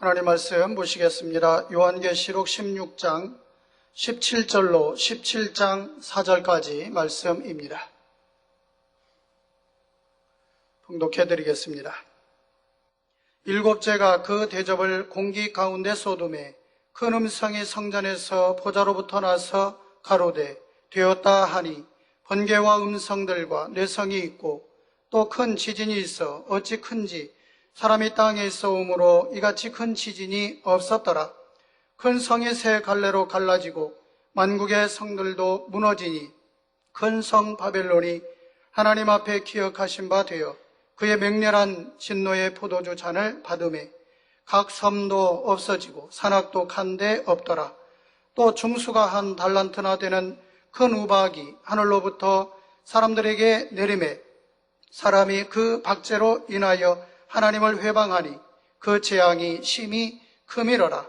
하나님 말씀 보시겠습니다. 요한계시록 16장 17절로 17장 4절까지 말씀입니다. 봉독해드리겠습니다. 일곱째가 그 대접을 공기 가운데 쏟음에 큰 음성이 성전에서 보좌로부터 나서 가로되 되었다 하니 번개와 음성들과 뇌성이 있고 또 큰 지진이 있어 어찌 큰지 사람이 땅에 있어오므로 이같이 큰 지진이 없었더라. 큰 성이 세 갈래로 갈라지고 만국의 성들도 무너지니 큰 성 바벨론이 하나님 앞에 기억하신 바 되어 그의 맹렬한 진노의 포도주 잔을 받음에 각 섬도 없어지고 산악도 간데 없더라. 또 중수가 한 달란트나 되는 큰 우박이 하늘로부터 사람들에게 내림에 사람이 그 박제로 인하여 하나님을 회방하니 그 재앙이 심히 크미러라.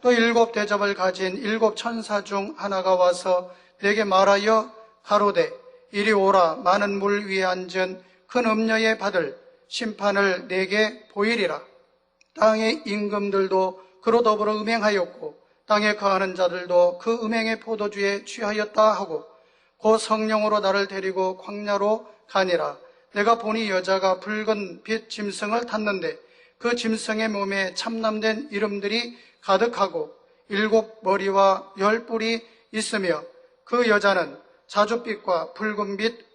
또 일곱 대접을 가진 일곱 천사 중 하나가 와서 내게 말하여 가로되 이리 오라. 많은 물 위에 앉은 큰 음녀의 받을 심판을 내게 보이리라. 땅의 임금들도 그로 더불어 음행하였고 땅에 거하는 자들도 그 음행의 포도주에 취하였다 하고 곧 성령으로 나를 데리고 광야로 가니라. 내가 보니 여자가 붉은 빛 짐승을 탔는데 그 짐승의 몸에 참남된 이름들이 가득하고 일곱 머리와 열 뿔이 있으며 그 여자는 자줏빛과 붉은빛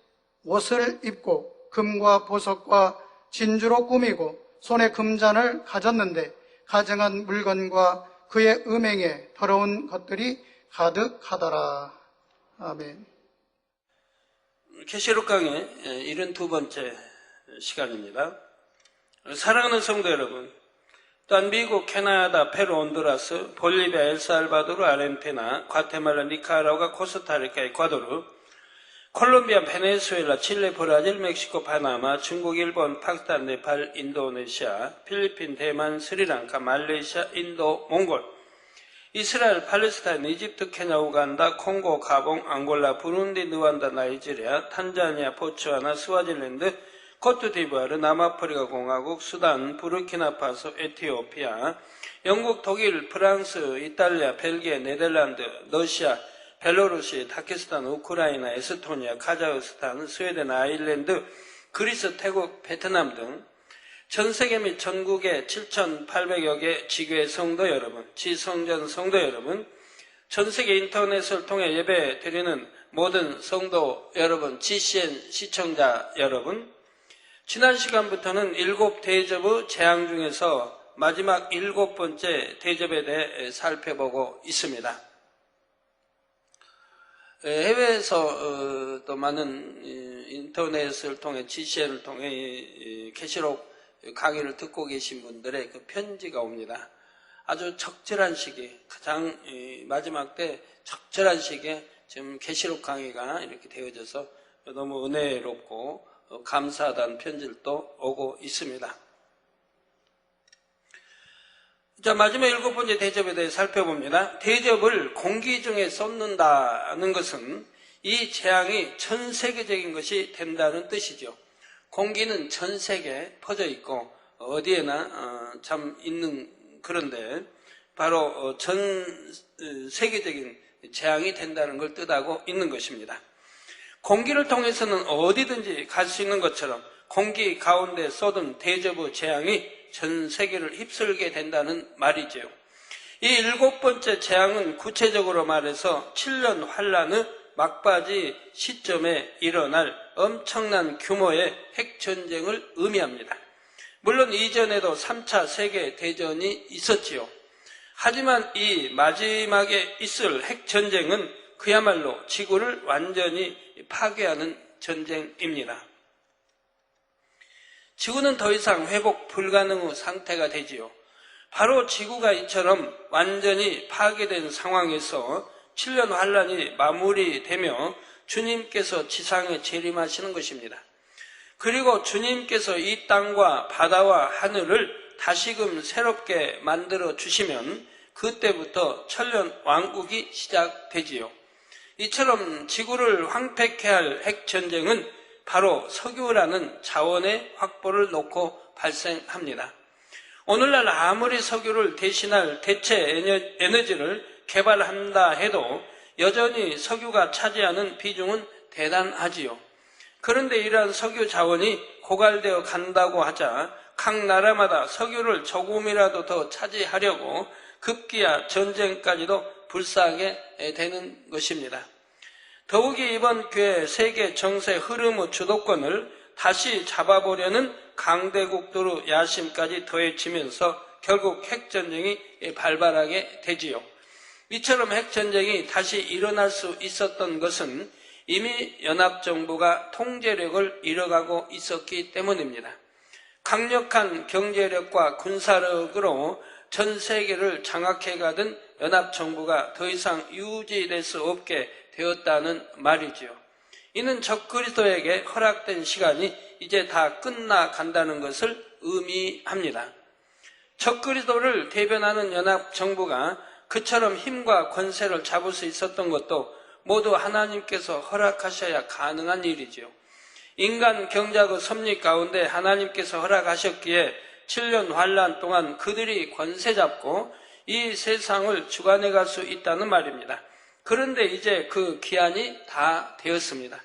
옷을 입고 금과 보석과 진주로 꾸미고 손에 금잔을 가졌는데 가증한 물건과 그의 음행에 더러운 것들이 가득하더라. 아멘. 계시록 강의 72번째 시간입니다. 사랑하는 성도 여러분, 또한 미국, 캐나다, 페루, 온두라스, 볼리비아, 엘살바도르, 아르헨티나, 과테말라, 니카라과, 코스타리카, 에콰도르, 콜롬비아, 베네수엘라, 칠레, 브라질, 멕시코, 파나마, 중국, 일본, 파키스탄, 네팔, 인도네시아, 필리핀, 대만, 스리랑카, 말레이시아, 인도, 몽골, 이스라엘, 팔레스타인, 이집트, 케냐, 우간다, 콩고, 가봉, 앙골라, 부룬디, 느완다, 나이지리아, 탄자니아, 보츠와나, 스와질랜드, 코트디부아르, 남아프리카 공화국, 수단, 부르키나파소, 에티오피아, 영국, 독일, 프랑스, 이탈리아, 벨기에, 네덜란드, 러시아, 벨로루시, 타키스탄, 우크라이나, 에스토니아, 카자흐스탄, 스웨덴, 아일랜드, 그리스, 태국, 베트남 등 전 세계 및 전국의 7,800여 개 지교회 성도 여러분, 지성전 성도 여러분, 전 세계 인터넷을 통해 예배 드리는 모든 성도 여러분, GCN 시청자 여러분, 지난 시간부터는 일곱 대접의 재앙 중에서 마지막 일곱 번째 대접에 대해 살펴보고 있습니다. 해외에서 또 많은 인터넷을 통해 GCN을 통해 계시록 강의를 듣고 계신 분들의 그 편지가 옵니다. 아주 적절한 시기, 가장 마지막 때 적절한 시기에 지금 계시록 강의가 이렇게 되어져서 너무 은혜롭고 감사하다는 편지도 오고 있습니다. 자, 마지막 일곱 번째 대접에 대해 살펴봅니다. 대접을 공기 중에 쏟는다는 것은 이 재앙이 전 세계적인 것이 된다는 뜻이죠. 공기는 전 세계에 퍼져 있고 어디에나 참 있는, 그런데 바로 전 세계적인 재앙이 된다는 걸 뜻하고 있는 것입니다. 공기를 통해서는 어디든지 갈 수 있는 것처럼 공기 가운데 쏟은 대접의 재앙이 전 세계를 휩쓸게 된다는 말이죠. 이 일곱 번째 재앙은 구체적으로 말해서 7년 환란의 막바지 시점에 일어날 엄청난 규모의 핵전쟁을 의미합니다. 물론 이전에도 3차 세계대전이 있었지요. 하지만 이 마지막에 있을 핵전쟁은 그야말로 지구를 완전히 파괴하는 전쟁입니다. 지구는 더 이상 회복 불가능의 상태가 되지요. 바로 지구가 이처럼 완전히 파괴된 상황에서 7년 환란이 마무리되며 주님께서 지상에 재림하시는 것입니다. 그리고 주님께서 이 땅과 바다와 하늘을 다시금 새롭게 만들어 주시면 그때부터 천년 왕국이 시작되지요. 이처럼 지구를 황폐케 할 핵전쟁은 바로 석유라는 자원의 확보를 놓고 발생합니다. 오늘날 아무리 석유를 대신할 대체 에너지를 개발한다 해도 여전히 석유가 차지하는 비중은 대단하지요. 그런데 이러한 석유 자원이 고갈되어 간다고 하자 각 나라마다 석유를 조금이라도 더 차지하려고 급기야 전쟁까지도 불사하게 되는 것입니다. 더욱이 이번 기회에 세계 정세 흐름의 주도권을 다시 잡아보려는 강대국들의 야심까지 더해지면서 결국 핵전쟁이 발발하게 되지요. 이처럼 핵전쟁이 다시 일어날 수 있었던 것은 이미 연합정부가 통제력을 잃어가고 있었기 때문입니다. 강력한 경제력과 군사력으로 전 세계를 장악해가던 연합정부가 더 이상 유지될 수 없게 되었다는 말이지요. 이는 적그리스도에게 허락된 시간이 이제 다 끝나간다는 것을 의미합니다. 적그리스도를 대변하는 연합정부가 그처럼 힘과 권세를 잡을 수 있었던 것도 모두 하나님께서 허락하셔야 가능한 일이지요. 인간 경작의 섭리 가운데 하나님께서 허락하셨기에 7년 환란 동안 그들이 권세 잡고 이 세상을 주관해 갈 수 있다는 말입니다. 그런데 이제 그 기한이 다 되었습니다.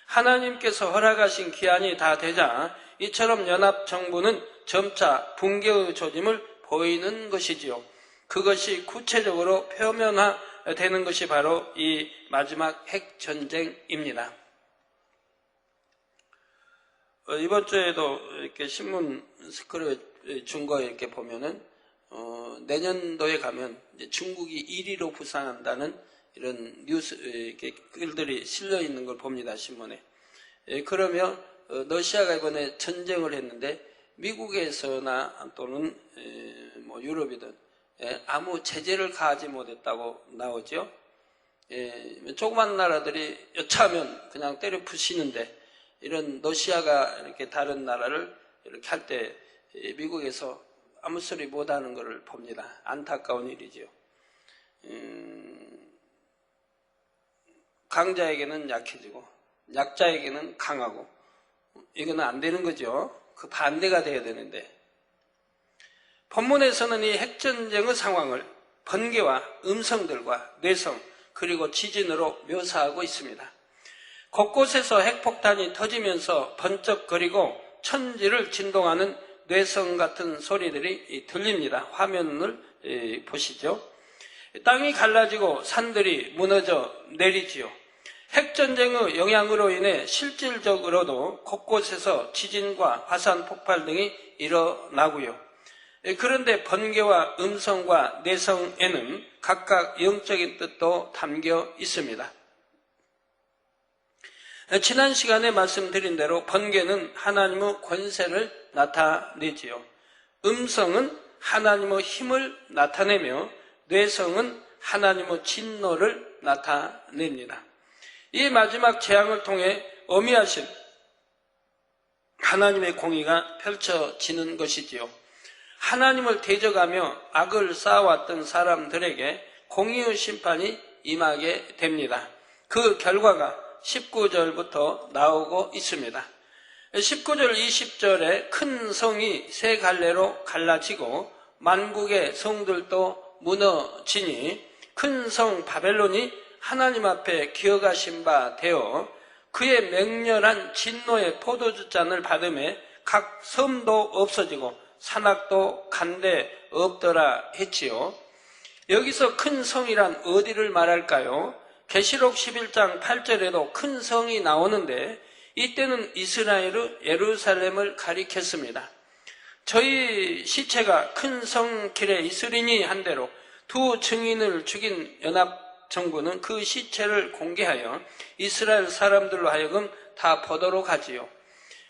하나님께서 허락하신 기한이 다 되자 이처럼 연합정부는 점차 붕괴의 조짐을 보이는 것이지요. 그것이 구체적으로 표면화되는 것이 바로 이 마지막 핵전쟁입니다. 이번 주에도 이렇게 신문 스크롤 준 거 이렇게 보면은 내년도에 가면 이제 중국이 1위로 부상한다는 이런 뉴스 이렇게 글들이 실려 있는 걸 봅니다, 신문에. 그러면 러시아가 이번에 전쟁을 했는데 미국에서나 또는 뭐 유럽이든 아무 제재를 가하지 못했다고 나오죠. 조그만 나라들이 여차하면 그냥 때려 부시는데 이런 러시아가 이렇게 다른 나라를 이렇게 할 때 미국에서 아무 소리 못하는 것을 봅니다. 안타까운 일이죠. 강자에게는 약해지고 약자에게는 강하고 이거는 안 되는 거죠. 그 반대가 돼야 되는데 본문에서는 이 핵전쟁의 상황을 번개와 음성들과 뇌성 그리고 지진으로 묘사하고 있습니다. 곳곳에서 핵폭탄이 터지면서 번쩍거리고 천지를 진동하는 뇌성 같은 소리들이 들립니다. 화면을 보시죠. 땅이 갈라지고 산들이 무너져 내리지요. 핵전쟁의 영향으로 인해 실질적으로도 곳곳에서 지진과 화산 폭발 등이 일어나고요. 그런데 번개와 음성과 내성에는 각각 영적인 뜻도 담겨 있습니다. 지난 시간에 말씀드린 대로 번개는 하나님의 권세를 나타내지요. 음성은 하나님의 힘을 나타내며 뇌성은 하나님의 진노를 나타냅니다. 이 마지막 재앙을 통해 어미하신 하나님의 공의가 펼쳐지는 것이지요. 하나님을 대적하며 악을 쌓아왔던 사람들에게 공의의 심판이 임하게 됩니다. 그 결과가 19절부터 나오고 있습니다. 19절 20절에 큰 성이 세 갈래로 갈라지고 만국의 성들도 무너지니 큰 성 바벨론이 하나님 앞에 기어가신 바 되어 그의 맹렬한 진노의 포도주잔을 받음에 각 섬도 없어지고 산악도 간데 없더라 했지요. 여기서 큰 성이란 어디를 말할까요? 계시록 11장 8절에도 큰 성이 나오는데 이때는 이스라엘의 예루살렘을 가리켰습니다. 저희 시체가 큰 성 길에 있으리니 한 대로 두 증인을 죽인 연합정부는 그 시체를 공개하여 이스라엘 사람들로 하여금 다 보도록 하지요.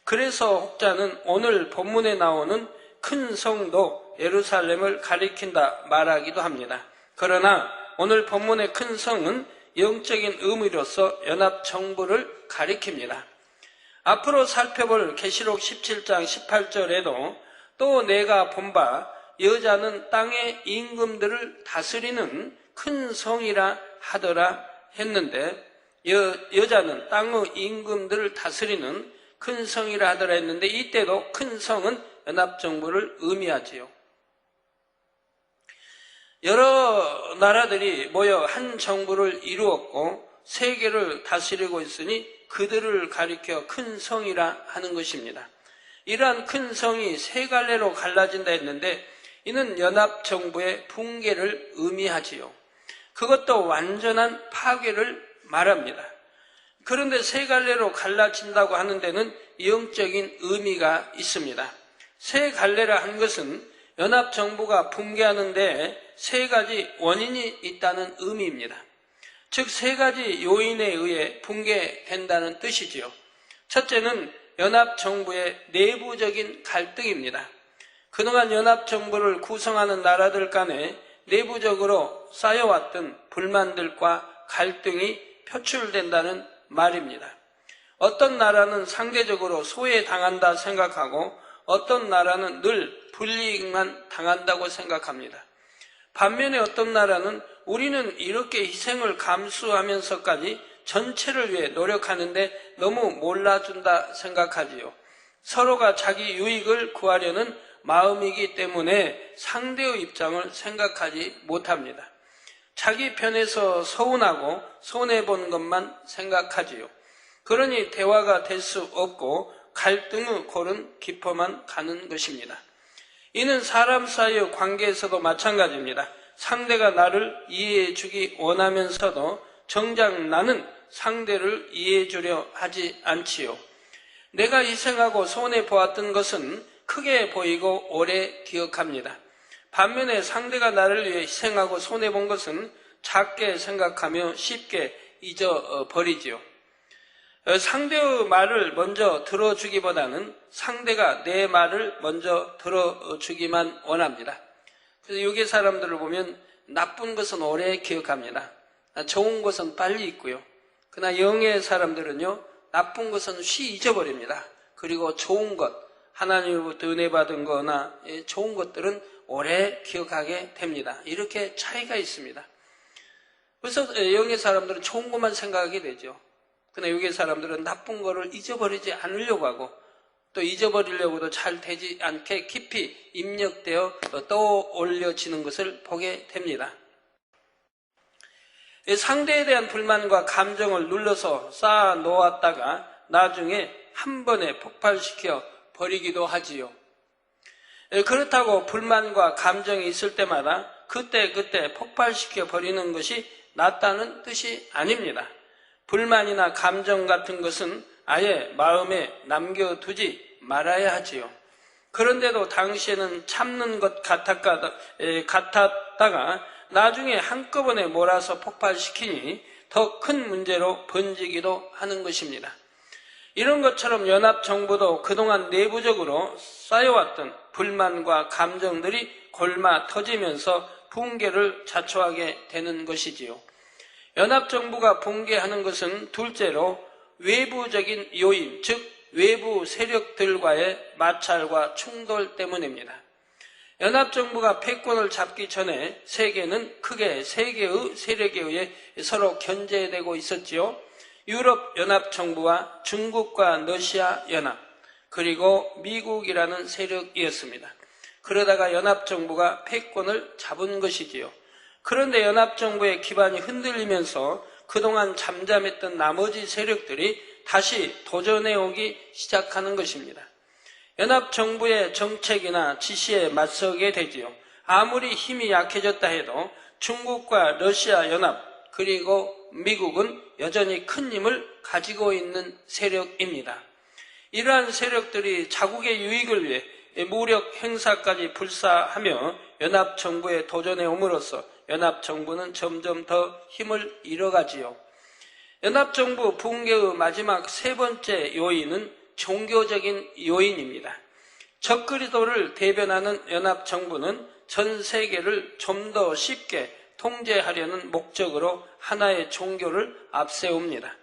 그래서 혹자는 오늘 본문에 나오는 큰 성도 예루살렘을 가리킨다 말하기도 합니다. 그러나 오늘 본문의 큰 성은 영적인 의미로서 연합정부를 가리킵니다. 앞으로 살펴볼 계시록 17장 18절에도 또 내가 본 바 여자는 땅의 임금들을 다스리는 큰 성이라 하더라 했는데 여자는 땅의 임금들을 다스리는 큰 성이라 하더라 했는데 이때도 큰 성은 연합정부를 의미하지요. 여러 나라들이 모여 한 정부를 이루었고 세계를 다스리고 있으니 그들을 가리켜 큰 성이라 하는 것입니다. 이러한 큰 성이 세 갈래로 갈라진다 했는데 이는 연합정부의 붕괴를 의미하지요. 그것도 완전한 파괴를 말합니다. 그런데 세 갈래로 갈라진다고 하는 데는 영적인 의미가 있습니다. 세 갈래라 한 것은 연합정부가 붕괴하는데 세 가지 원인이 있다는 의미입니다. 즉 세 가지 요인에 의해 붕괴된다는 뜻이지요. 첫째는 연합정부의 내부적인 갈등입니다. 그동안 연합정부를 구성하는 나라들 간에 내부적으로 쌓여왔던 불만들과 갈등이 표출된다는 말입니다. 어떤 나라는 상대적으로 소외당한다 생각하고 어떤 나라는 늘 불이익만 당한다고 생각합니다. 반면에 어떤 나라는 우리는 이렇게 희생을 감수하면서까지 전체를 위해 노력하는데 너무 몰라준다 생각하지요. 서로가 자기 유익을 구하려는 마음이기 때문에 상대의 입장을 생각하지 못합니다. 자기 편에서 서운하고 손해본 것만 생각하지요. 그러니 대화가 될 수 없고 갈등의 골은 깊어만 가는 것입니다. 이는 사람 사이의 관계에서도 마찬가지입니다. 상대가 나를 이해해 주기 원하면서도 정작 나는 상대를 이해해 주려 하지 않지요. 내가 희생하고 손해보았던 것은 크게 보이고 오래 기억합니다. 반면에 상대가 나를 위해 희생하고 손해본 것은 작게 생각하며 쉽게 잊어버리지요. 상대의 말을 먼저 들어주기보다는 상대가 내 말을 먼저 들어주기만 원합니다. 그래서 유괴 사람들을 보면 나쁜 것은 오래 기억합니다. 좋은 것은 빨리 잊고요. 그러나 영의 사람들은요, 나쁜 것은 쉬 잊어버립니다. 그리고 좋은 것, 하나님으로부터 은혜 받은 거나 좋은 것들은 오래 기억하게 됩니다. 이렇게 차이가 있습니다. 그래서 영의 사람들은 좋은 것만 생각하게 되죠. 그러나 육의 사람들은 나쁜 거를 잊어버리지 않으려고 하고 또 잊어버리려고도 잘 되지 않게 깊이 입력되어 떠올려지는 것을 보게 됩니다. 상대에 대한 불만과 감정을 눌러서 쌓아 놓았다가 나중에 한 번에 폭발시켜 버리기도 하지요. 그렇다고 불만과 감정이 있을 때마다 그때 폭발시켜 버리는 것이 낫다는 뜻이 아닙니다. 불만이나 감정 같은 것은 아예 마음에 남겨두지 말아야 하지요. 그런데도 당시에는 참는 것 같았다가 나중에 한꺼번에 몰아서 폭발시키니 더 큰 문제로 번지기도 하는 것입니다. 이런 것처럼 연합정부도 그동안 내부적으로 쌓여왔던 불만과 감정들이 골마 터지면서 붕괴를 자초하게 되는 것이지요. 연합정부가 붕괴하는 것은 둘째로 외부적인 요인, 즉 외부 세력들과의 마찰과 충돌 때문입니다. 연합정부가 패권을 잡기 전에 세계는 크게 세 개의 세력에 의해 서로 견제되고 있었지요. 유럽연합정부와 중국과 러시아 연합, 그리고 미국이라는 세력이었습니다. 그러다가 연합정부가 패권을 잡은 것이지요. 그런데 연합정부의 기반이 흔들리면서 그동안 잠잠했던 나머지 세력들이 다시 도전해오기 시작하는 것입니다. 연합정부의 정책이나 지시에 맞서게 되지요. 아무리 힘이 약해졌다 해도 중국과 러시아 연합 그리고 미국은 여전히 큰 힘을 가지고 있는 세력입니다. 이러한 세력들이 자국의 유익을 위해 무력 행사까지 불사하며 연합정부에 도전해 옴으로써 연합정부는 점점 더 힘을 잃어가지요. 연합정부 붕괴의 마지막 세 번째 요인은 종교적인 요인입니다. 적그리스도를 대변하는 연합정부는 전 세계를 좀 더 쉽게 통제하려는 목적으로 하나의 종교를 앞세웁니다.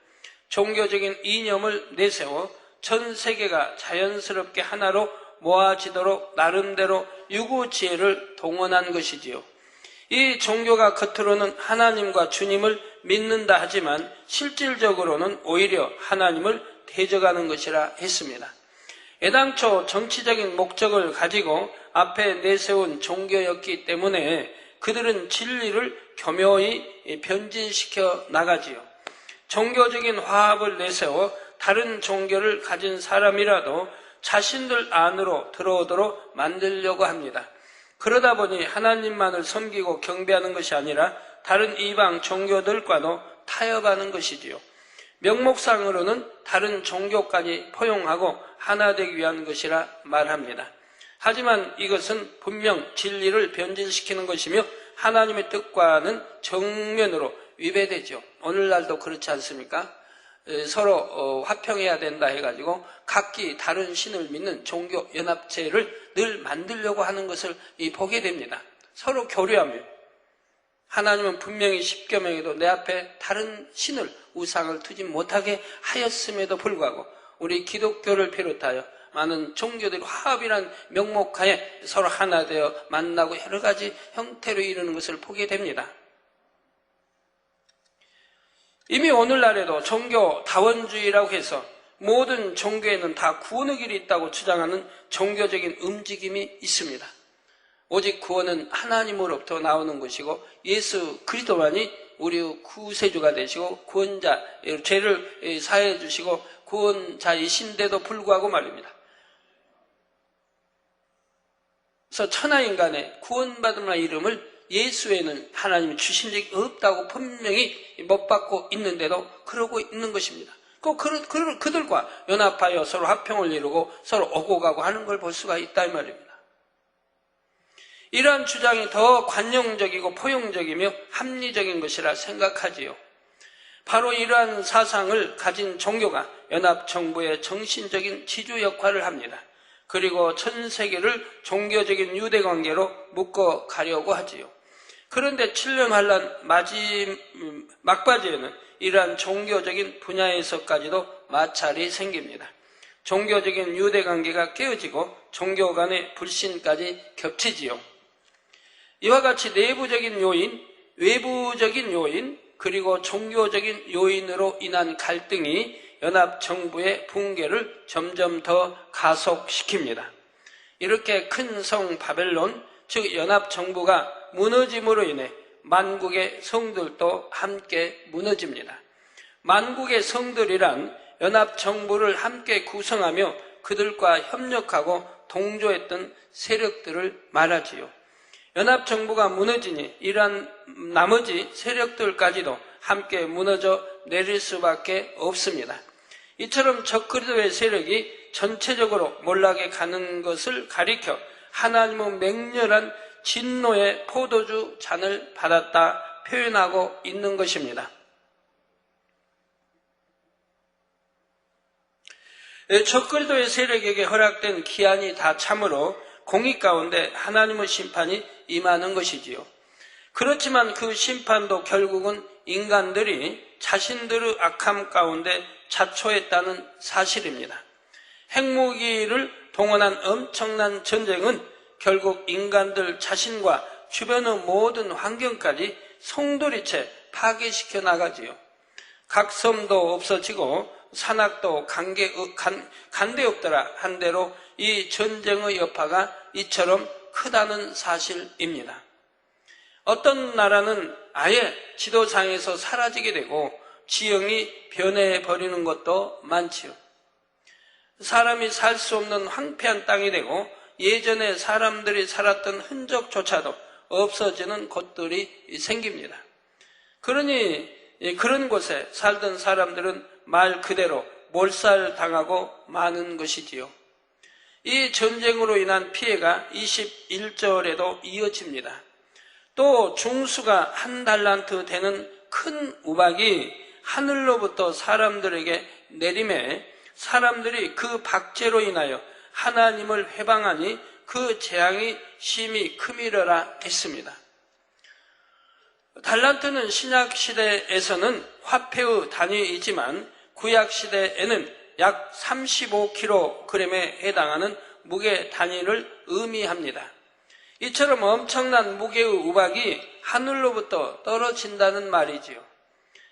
종교적인 이념을 내세워 전 세계가 자연스럽게 하나로 모아지도록 나름대로 유구지혜를 동원한 것이지요. 이 종교가 겉으로는 하나님과 주님을 믿는다 하지만 실질적으로는 오히려 하나님을 대적하는 것이라 했습니다. 애당초 정치적인 목적을 가지고 앞에 내세운 종교였기 때문에 그들은 진리를 교묘히 변질시켜 나가지요. 종교적인 화합을 내세워 다른 종교를 가진 사람이라도 자신들 안으로 들어오도록 만들려고 합니다. 그러다 보니 하나님만을 섬기고 경배하는 것이 아니라 다른 이방 종교들과도 타협하는 것이지요. 명목상으로는 다른 종교까지 포용하고 하나 되기 위한 것이라 말합니다. 하지만 이것은 분명 진리를 변질시키는 것이며 하나님의 뜻과는 정면으로 위배되죠. 오늘날도 그렇지 않습니까? 서로 화평해야 된다 해가지고 각기 다른 신을 믿는 종교 연합체를 늘 만들려고 하는 것을 보게 됩니다. 서로 교류하며 하나님은 분명히 십계명에도 내 앞에 다른 신을 우상을 두지 못하게 하였음에도 불구하고 우리 기독교를 비롯하여 많은 종교들이 화합이란 명목하에 서로 하나 되어 만나고 여러 가지 형태로 이루는 것을 보게 됩니다. 이미 오늘날에도 종교 다원주의라고 해서 모든 종교에는 다 구원의 길이 있다고 주장하는 종교적인 움직임이 있습니다. 오직 구원은 하나님으로부터 나오는 것이고 예수 그리스도만이 우리 구세주가 되시고 구원자, 죄를 사해 주시고 구원자이신데도 불구하고 말입니다. 그래서 천하인간의 구원받은 이름을 예수에는 하나님이 주신 적이 없다고 분명히 못 받고 있는데도 그러고 있는 것입니다. 그들과 연합하여 서로 화평을 이루고 서로 오고 가고 하는 걸 볼 수가 있다 이 말입니다. 이러한 주장이 더 관용적이고 포용적이며 합리적인 것이라 생각하지요. 바로 이러한 사상을 가진 종교가 연합정부의 정신적인 지주 역할을 합니다. 그리고 전 세계를 종교적인 유대관계로 묶어 가려고 하지요. 그런데 7년 환란 막바지에는 이러한 종교적인 분야에서까지도 마찰이 생깁니다. 종교적인 유대관계가 깨어지고 종교 간의 불신까지 겹치지요. 이와 같이 내부적인 요인, 외부적인 요인, 그리고 종교적인 요인으로 인한 갈등이 연합정부의 붕괴를 점점 더 가속시킵니다. 이렇게 큰 성 바벨론, 즉 연합정부가 무너짐으로 인해 만국의 성들도 함께 무너집니다. 만국의 성들이란 연합정부를 함께 구성하며 그들과 협력하고 동조했던 세력들을 말하지요. 연합정부가 무너지니 이러한 나머지 세력들까지도 함께 무너져 내릴 수밖에 없습니다. 이처럼 적그리스도의 세력이 전체적으로 몰락해 가는 것을 가리켜 하나님은 맹렬한 진노의 포도주 잔을 받았다 표현하고 있는 것입니다. 적그리스도의 세력에게 허락된 기한이 다 참으로 공의 가운데 하나님의 심판이 임하는 것이지요. 그렇지만 그 심판도 결국은 인간들이 자신들의 악함 가운데 자초했다는 사실입니다. 핵무기를 동원한 엄청난 전쟁은 결국 인간들 자신과 주변의 모든 환경까지 송두리째 파괴시켜 나가지요. 각 섬도 없어지고 산악도 간데없더라 한 대로 이 전쟁의 여파가 이처럼 크다는 사실입니다. 어떤 나라는 아예 지도상에서 사라지게 되고 지형이 변해버리는 것도 많지요. 사람이 살 수 없는 황폐한 땅이 되고 예전에 사람들이 살았던 흔적조차도 없어지는 곳들이 생깁니다. 그러니 그런 곳에 살던 사람들은 말 그대로 몰살당하고 마는 것이지요. 이 전쟁으로 인한 피해가 21절에도 이어집니다. 또 중수가 1달란트 되는 큰 우박이 하늘로부터 사람들에게 내림에 사람들이 그 박제로 인하여 하나님을 회방하니 그 재앙이 심히 크미러라 했습니다. 달란트는 신약시대에서는 화폐의 단위이지만 구약시대에는 약 35kg에 해당하는 무게 단위를 의미합니다. 이처럼 엄청난 무게의 우박이 하늘로부터 떨어진다는 말이지요.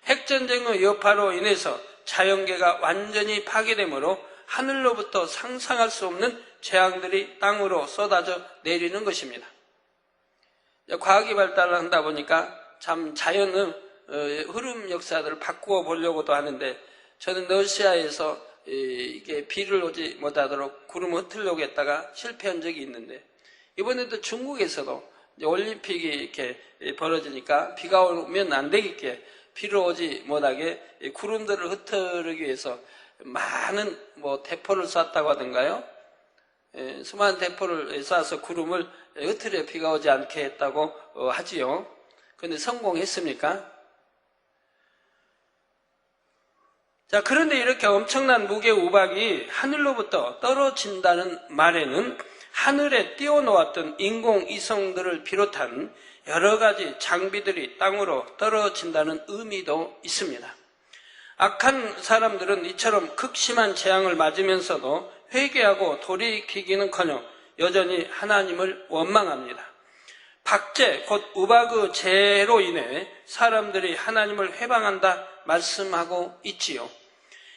핵전쟁의 여파로 인해서 자연계가 완전히 파괴되므로 하늘로부터 상상할 수 없는 재앙들이 땅으로 쏟아져 내리는 것입니다. 과학이 발달을 한다 보니까 참 자연의 흐름 역사들을 바꾸어 보려고도 하는데, 저는 러시아에서 이게 비를 오지 못하도록 구름을 흩으려고 했다가 실패한 적이 있는데, 이번에도 중국에서도 이제 올림픽이 이렇게 벌어지니까 비가 오면 안 되겠게 비를 오지 못하게 구름들을 흩어르기 위해서 많은 대포를 쐈다고 하던가요? 수많은 대포를 쏴서 구름을 흩으려 비가 오지 않게 했다고 하지요. 그런데 성공했습니까? 자, 그런데 이렇게 엄청난 무게 우박이 하늘로부터 떨어진다는 말에는 하늘에 띄워놓았던 인공위성들을 비롯한 여러 가지 장비들이 땅으로 떨어진다는 의미도 있습니다. 악한 사람들은 이처럼 극심한 재앙을 맞으면서도 회개하고 돌이키기는커녕 여전히 하나님을 원망합니다. 박제, 곧 우박의 재로 인해 사람들이 하나님을 회방한다 말씀하고 있지요.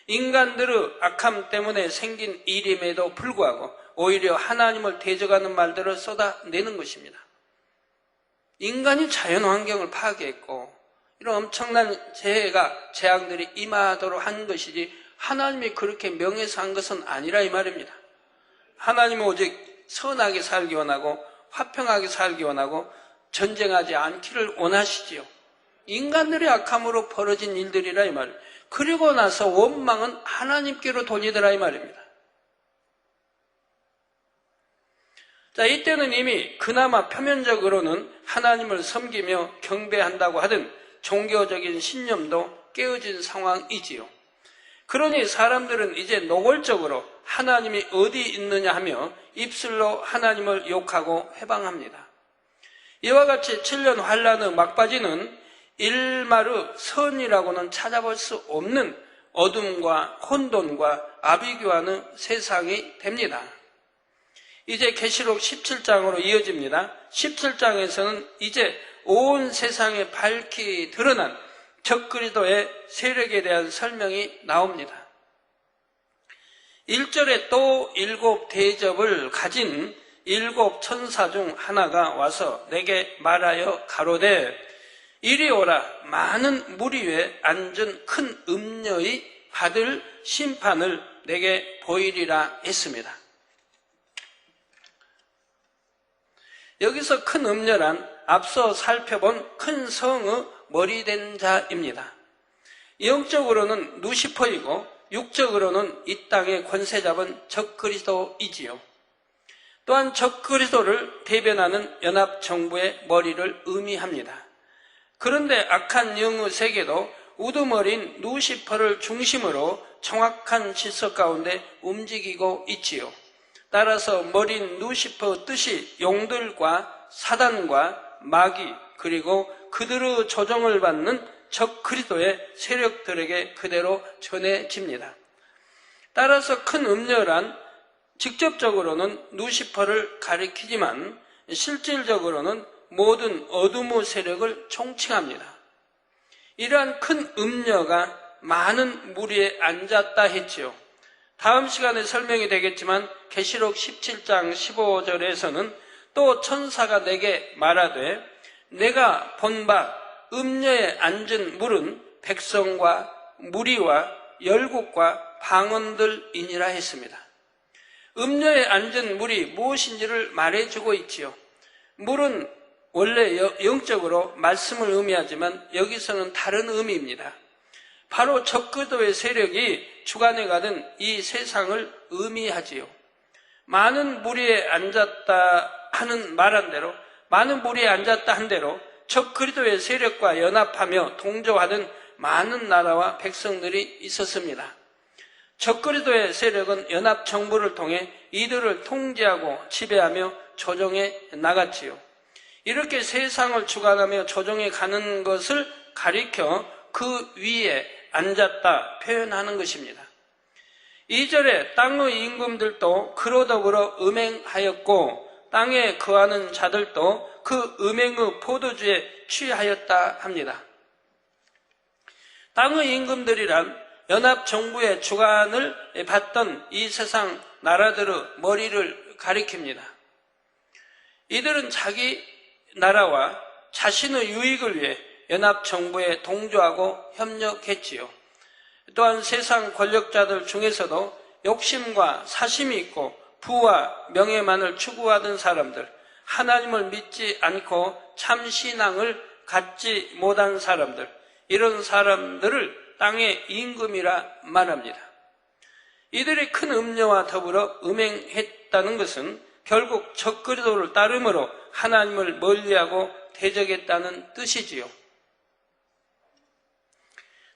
인간들의 악함 때문에 생긴 일임에도 불구하고 오히려 하나님을 대적하는 말들을 쏟아내는 것입니다. 인간이 자연환경을 파괴했고 이런 엄청난 재앙들이 임하도록 한 것이지 하나님이 그렇게 명해서 한 것은 아니라 이 말입니다. 하나님은 오직 선하게 살기 원하고 화평하게 살기 원하고 전쟁하지 않기를 원하시지요. 인간들의 악함으로 벌어진 일들이라 이 말입니다. 그리고 나서 원망은 하나님께로 돌리더라 이 말입니다. 자, 이때는 이미 그나마 표면적으로는 하나님을 섬기며 경배한다고 하던 종교적인 신념도 깨어진 상황이지요. 그러니 사람들은 이제 노골적으로 하나님이 어디 있느냐 하며 입술로 하나님을 욕하고 회방합니다. 이와 같이 7년 환란의 막바지는 일말의 선이라고는 찾아볼 수 없는 어둠과 혼돈과 아비규환의 세상이 됩니다. 이제 계시록 17장으로 이어집니다. 17장에서는 이제 온 세상에 밝히 드러난 적그리스도의 세력에 대한 설명이 나옵니다. 1절에 또 7 대접을 가진 7 천사 중 하나가 와서 내게 말하여 가로되 이리 오라. 많은 무리 위에 앉은 큰 음녀의 받을 심판을 내게 보이리라 했습니다. 여기서 큰 음녀란 앞서 살펴본 큰 성의 머리된 자입니다. 영적으로는 루시퍼이고 육적으로는 이 땅의 권세 잡은 적그리스도이지요. 또한 적그리스도를 대변하는 연합정부의 머리를 의미합니다. 그런데 악한 영의 세계도 우두머리인 루시퍼를 중심으로 정확한 질서 가운데 움직이고 있지요. 따라서 머리인 루시퍼의 뜻이 용들과 사단과 마귀 그리고 그들의 조정을 받는 적그리스도의 세력들에게 그대로 전해집니다. 따라서 큰 음녀란 직접적으로는 루시퍼를 가리키지만 실질적으로는 모든 어둠의 세력을 총칭합니다. 이러한 큰 음녀가 많은 무리에 앉았다 했지요. 다음 시간에 설명이 되겠지만 계시록 17장 15절에서는 또 천사가 내게 말하되 내가 본 바 음녀에 앉은 물은 백성과 무리와 열국과 방언들이니라 했습니다. 음녀에 앉은 물이 무엇인지를 말해주고 있지요. 물은 원래 영적으로 말씀을 의미하지만 여기서는 다른 의미입니다. 바로 적그리스도의 세력이 주관해가던 이 세상을 의미하지요. 많은 무리에 앉았다 하는 말한 대로 많은 무리에 앉았다 한 대로 적그리스도의 세력과 연합하며 동조하던 많은 나라와 백성들이 있었습니다. 적그리스도의 세력은 연합정부를 통해 이들을 통제하고 지배하며 조정해 나갔지요. 이렇게 세상을 주관하며 조정해 가는 것을 가리켜 그 위에 앉았다 표현하는 것입니다. 2절에 땅의 임금들도 그로 더불어 음행하였고 땅에 거하는 자들도 그 음행의 포도주에 취하였다 합니다. 땅의 임금들이란 연합정부의 주관을 받던 이 세상 나라들의 머리를 가리킵니다. 이들은 자기 나라와 자신의 유익을 위해 연합정부에 동조하고 협력했지요. 또한 세상 권력자들 중에서도 욕심과 사심이 있고 부와 명예만을 추구하던 사람들, 하나님을 믿지 않고 참 신앙을 갖지 못한 사람들, 이런 사람들을 땅의 임금이라 말합니다. 이들이 큰 음녀와 더불어 음행했다는 것은 결국 적그리스도를 따름으로 하나님을 멀리하고 대적했다는 뜻이지요.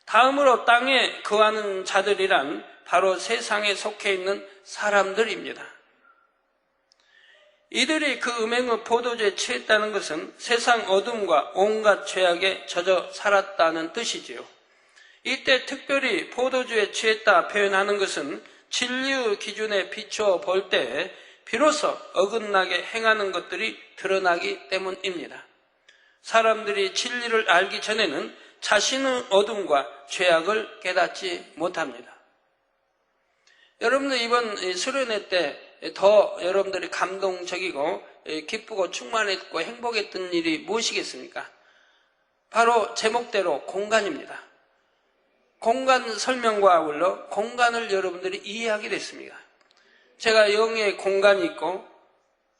다음으로 땅에 거하는 자들이란 바로 세상에 속해 있는 사람들입니다. 이들이 그 음행의 포도주에 취했다는 것은 세상 어둠과 온갖 죄악에 젖어 살았다는 뜻이지요. 이때 특별히 포도주에 취했다 표현하는 것은 진리의 기준에 비추어 볼 때 비로소 어긋나게 행하는 것들이 드러나기 때문입니다. 사람들이 진리를 알기 전에는 자신의 어둠과 죄악을 깨닫지 못합니다. 여러분들 이번 수련회 때 더 여러분들이 감동적이고 기쁘고 충만했고 행복했던 일이 무엇이겠습니까? 바로 제목대로 공간입니다. 공간 설명과 아울러 공간을 여러분들이 이해하게 됐습니다. 제가 영의 공간이 있고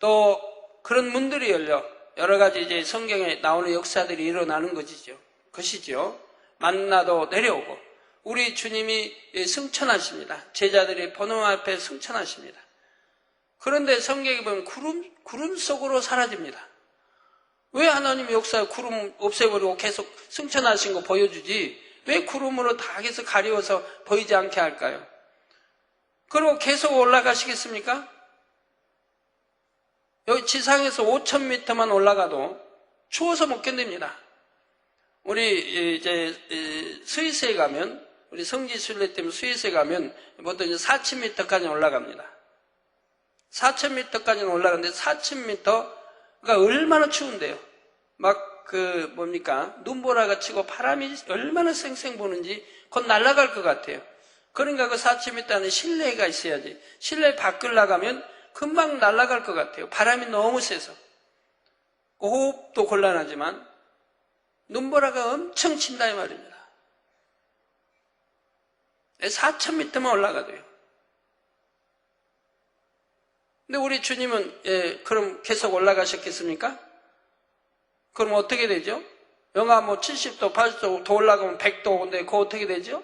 또 그런 문들이 열려 여러 가지 이제 성경에 나오는 역사들이 일어나는 것이죠. 만나도 내려오고 우리 주님이 승천하십니다. 제자들이 번호 앞에 승천하십니다. 그런데 성경에 보면 구름 속으로 사라집니다. 왜 하나님이 역사에 구름 없애버리고 계속 승천하신 거 보여주지 왜 구름으로 다 계속 가리워서 보이지 않게 할까요? 그리고 계속 올라가시겠습니까? 여기 지상에서 5,000m만 올라가도 추워서 못 견딥니다. 우리 이제 스위스에 가면 우리 성지순례 때문에 스위스에 가면 보통 이제 4,000m까지 올라갑니다. 4,000m까지는 올라가는데 4,000m가 얼마나 추운데요. 막 눈보라가 치고 바람이 얼마나 쌩쌩 부는지 곧 날아갈 것 같아요. 그러니까 그 4,000m 안에 실내가 있어야지. 실내 밖을 나가면 금방 날아갈 것 같아요. 바람이 너무 세서. 호흡도 곤란하지만 눈보라가 엄청 친다 이 말입니다. 4,000m만 올라가도요. 근데 우리 주님은 그럼 계속 올라가셨겠습니까? 그럼 어떻게 되죠? 영하 70도, 80도 더 올라가면 100도, 근데 그거 어떻게 되죠?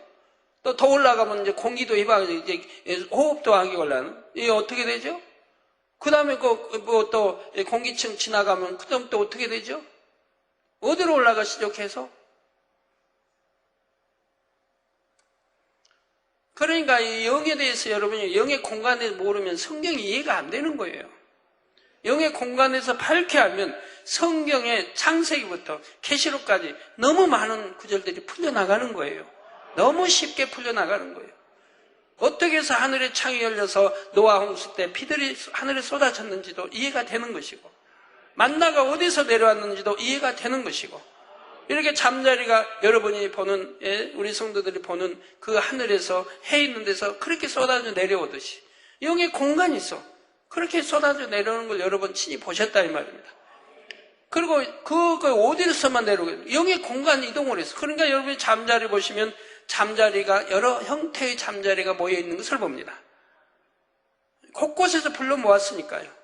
또 더 올라가면 이제 공기도 희박하게 이제 호흡도 하기 곤란. 이게 어떻게 되죠? 그 다음에 또 공기층 지나가면 그 다음 또 어떻게 되죠? 어디로 올라가시죠, 계속? 그러니까 이 영에 대해서 여러분이 영의 공간에 모르면 성경이 이해가 안 되는 거예요. 영의 공간에서 밝게 알면 성경의 창세기부터 계시록까지 너무 많은 구절들이 풀려나가는 거예요. 너무 쉽게 풀려나가는 거예요. 어떻게 해서 하늘의 창이 열려서 노아 홍수 때 피들이 하늘에 쏟아졌는지도 이해가 되는 것이고 만나가 어디서 내려왔는지도 이해가 되는 것이고 이렇게 잠자리가 여러분이 보는 우리 성도들이 보는 그 하늘에서 해 있는 데서 그렇게 쏟아져 내려오듯이 영의 공간이 있어. 그렇게 쏟아져 내려오는 걸 여러분 친히 보셨다 이 말입니다. 그리고 그 어디서만 내려오겠어요? 영의 공간 이동을 해서. 그러니까 여러분이 잠자리 보시면 잠자리가 여러 형태의 잠자리가 모여 있는 것을 봅니다. 곳곳에서 불러 모았으니까요.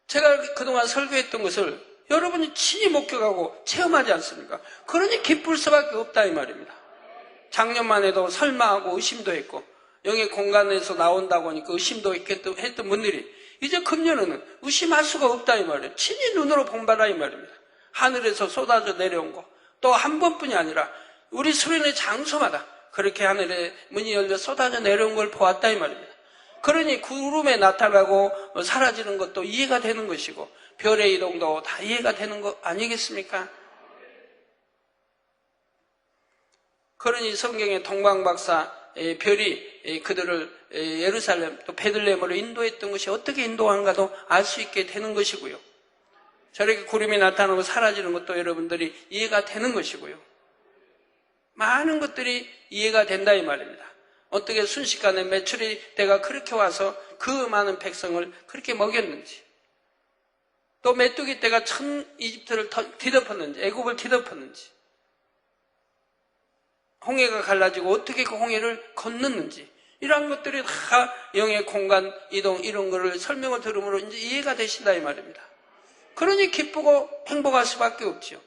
제가 그동안 설교했던 것을 여러분이 친히 목격하고 체험하지 않습니까? 그러니 기쁠 수밖에 없다 이 말입니다. 작년만 해도 설마하고 의심도 했고 영의 공간에서 나온다고 하니까 의심도 했던 분들이 이제 금년에는 의심할 수가 없다 이 말이에요. 친히 눈으로 본바라 이 말입니다. 하늘에서 쏟아져 내려온 거 또 한 번뿐이 아니라 우리 수련회 장소마다 그렇게 하늘에 문이 열려 쏟아져 내려온 걸 보았다 이 말입니다. 그러니 구름에 나타나고 사라지는 것도 이해가 되는 것이고 별의 이동도 다 이해가 되는 것 아니겠습니까? 그러니 성경의 동방박사 별이 그들을 예루살렘 또 베들레헴으로 인도했던 것이 어떻게 인도한가도 알 수 있게 되는 것이고요. 저렇게 구름이 나타나고 사라지는 것도 여러분들이 이해가 되는 것이고요. 많은 것들이 이해가 된다 이 말입니다. 어떻게 순식간에 매출이 때가 그렇게 와서 그 많은 백성을 그렇게 먹였는지, 또 메뚜기 때가 천 이집트를 뒤덮었는지, 애굽을 뒤덮었는지, 홍해가 갈라지고 어떻게 그 홍해를 건넜는지, 이러한 것들이 다 영의 공간 이동 이런 거를 설명을 들음으로 이제 이해가 되신다 이 말입니다. 그러니 기쁘고 행복할 수밖에 없지요.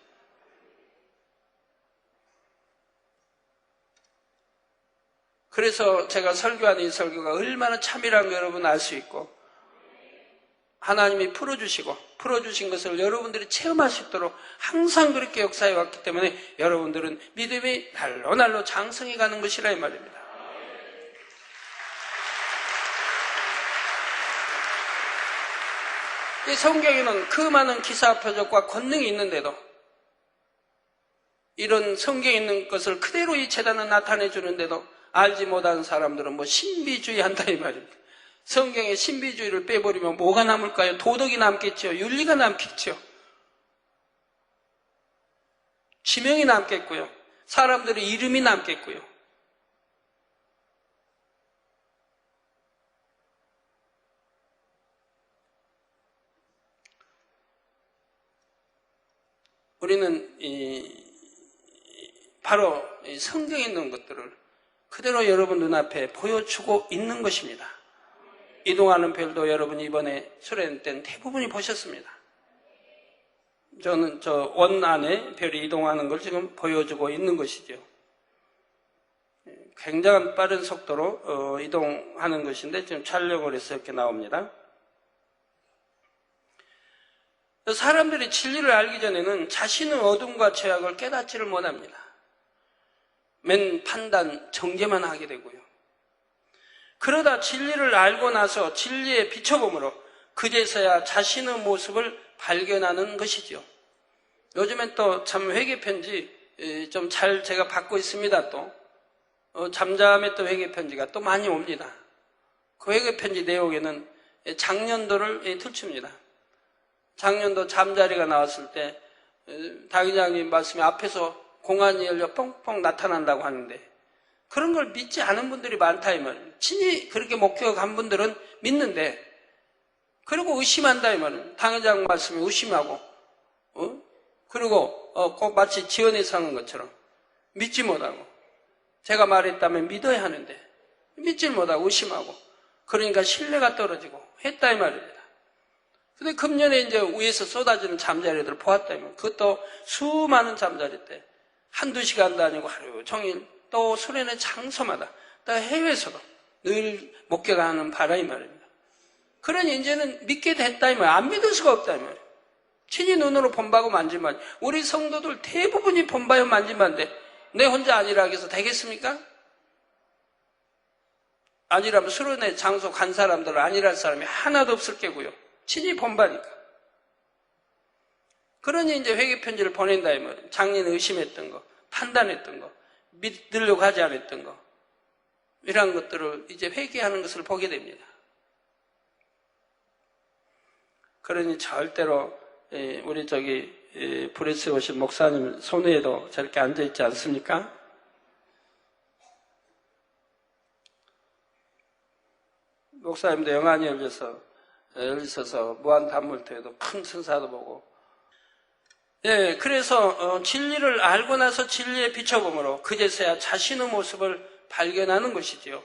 그래서 제가 설교하는 이 설교가 얼마나 참이라는 걸 여러분 알 수 있고, 하나님이 풀어주신 것을 여러분들이 체험할 수 있도록 항상 그렇게 역사해 왔기 때문에 여러분들은 믿음이 날로 장성해 가는 것이라 이 말입니다. 이 성경에는 그 많은 기사 표적과 권능이 있는데도 이런 성경에 있는 것을 그대로 이 재단은 나타내 주는데도 알지 못하는 사람들은 뭐 신비주의 한다 이 말입니다. 성경의 신비주의를 빼버리면 뭐가 남을까요? 도덕이 남겠죠. 윤리가 남겠죠. 지명이 남겠고요. 사람들의 이름이 남겠고요. 우리는 바로 성경에 있는 것들을 그대로 여러분 눈앞에 보여주고 있는 것입니다. 이동하는 별도 여러분 이번에 수련 때는 대부분이 보셨습니다. 저는 저 원 안에 별이 이동하는 걸 지금 보여주고 있는 것이죠. 굉장한 빠른 속도로 이동하는 것인데 지금 촬영을 해서 이렇게 나옵니다. 사람들이 진리를 알기 전에는 자신의 어둠과 죄악을 깨닫지를 못합니다. 맨 판단, 정죄만 하게 되고요. 그러다 진리를 알고 나서 진리에 비춰봄으로 그제서야 자신의 모습을 발견하는 것이죠. 요즘엔 또 참 회개편지 좀 잘 제가 받고 있습니다. 또 잠잠했던 회개편지가 또 많이 옵니다. 그 회개편지 내용에는 작년도를 들춥니다. 작년도 잠자리가 나왔을 때 당회장님 말씀에 앞에서 공안이 열려 뻥뻥 나타난다고 하는데 그런 걸 믿지 않은 분들이 많다 이 말입니다. 친히 그렇게 목격을 간 분들은 믿는데 그리고 의심한다 이 말입니다. 당회장 말씀에 의심하고 그리고 꼭 마치 지연해서 하는 것처럼 믿지 못하고 제가 말했다면 믿어야 하는데 믿지 못하고 의심하고 그러니까 신뢰가 떨어지고 했다 이 말입니다. 근데 금년에 이제 위에서 쏟아지는 잠자리들을 보았다 이 말입니다. 그것도 수많은 잠자리 때 한두 시간도 아니고 하루 종일 또 수련회 장소마다 또 해외에서도 늘 목격하는 바라 이 말입니다. 그러니 이제는 믿게 됐다 이 말이에요. 안 믿을 수가 없다 이 말이에요. 친히 눈으로 본바고 만진바 우리 성도들 대부분이 본바요 만진바인데 내 혼자 아니라 해서 되겠습니까? 아니라면 수련회 장소 간 사람들은 아니랄 사람이 하나도 없을 게고요. 친히 본바니까. 그러니 이제 회개편지를 보낸다 이 말이에요. 작년에 의심했던 거, 판단했던 거, 믿으려고 하지 않았던 거 이런 것들을 이제 회개하는 것을 보게 됩니다. 그러니 절대로 우리 브레스에 오신 목사님 손에도 저렇게 앉아있지 않습니까? 목사님도 영안이 열리셔서 무한단물토에도 큰 천사도 보고 그래서 진리를 알고 나서 진리에 비춰봄으로 그제서야 자신의 모습을 발견하는 것이지요.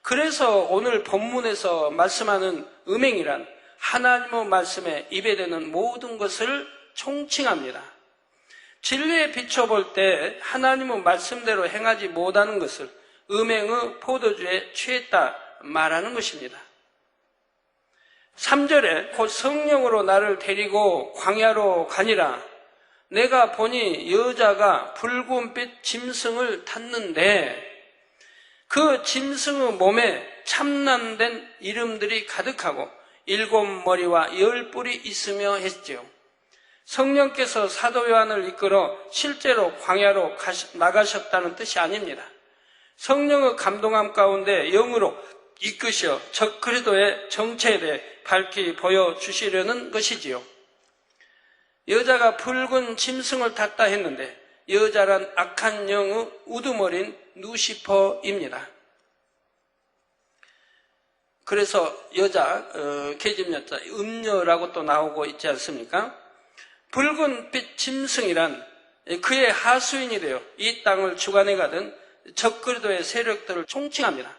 그래서 오늘 본문에서 말씀하는 음행이란 하나님의 말씀에 입에 대는 모든 것을 총칭합니다. 진리에 비춰볼 때 하나님의 말씀대로 행하지 못하는 것을 음행의 포도주에 취했다 말하는 것입니다. 3절에 곧 성령으로 나를 데리고 광야로 가니라 내가 보니 여자가 붉은빛 짐승을 탔는데 그 짐승의 몸에 참남된 이름들이 가득하고 7머리와 10뿔이 있으며 했지요. 성령께서 사도 요한을 이끌어 실제로 광야로 나가셨다는 뜻이 아닙니다. 성령의 감동함 가운데 영으로 이끄셔 그리스도의 정체에 대해 밝히 보여주시려는 것이지요. 여자가 붉은 짐승을 탔다 했는데 여자란 악한 영의 우두머리인 루시퍼입니다. 그래서 여자, 계집여자, 음녀라고 또 나오고 있지 않습니까? 붉은빛 짐승이란 그의 하수인이 되어 이 땅을 주관해 가던 적그리도의 세력들을 총칭합니다.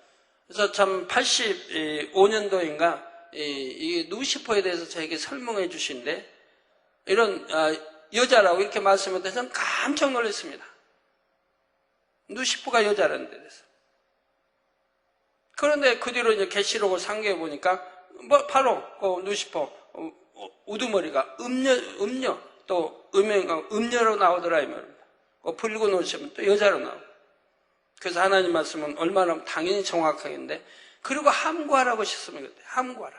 그래서 참 85년도인가 이 누시퍼에 대해서 저에게 설명해 주신데 이런 여자라고 이렇게 말씀을 해서 저는 깜짝 놀랐습니다. 누시퍼가 여자라는 데 대해서. 그런데 그 뒤로 이제 계시록을 상기해 보니까 뭐 바로 누시퍼 우두머리가 음녀 또 음녀로 나오더라 이 말입니다. 붉은 옷이면 또 여자로 나오고. 그래서 하나님 말씀은 얼마나 당연히 정확하겠는데 그리고 함구하라고 하셨습니다. 함구하라.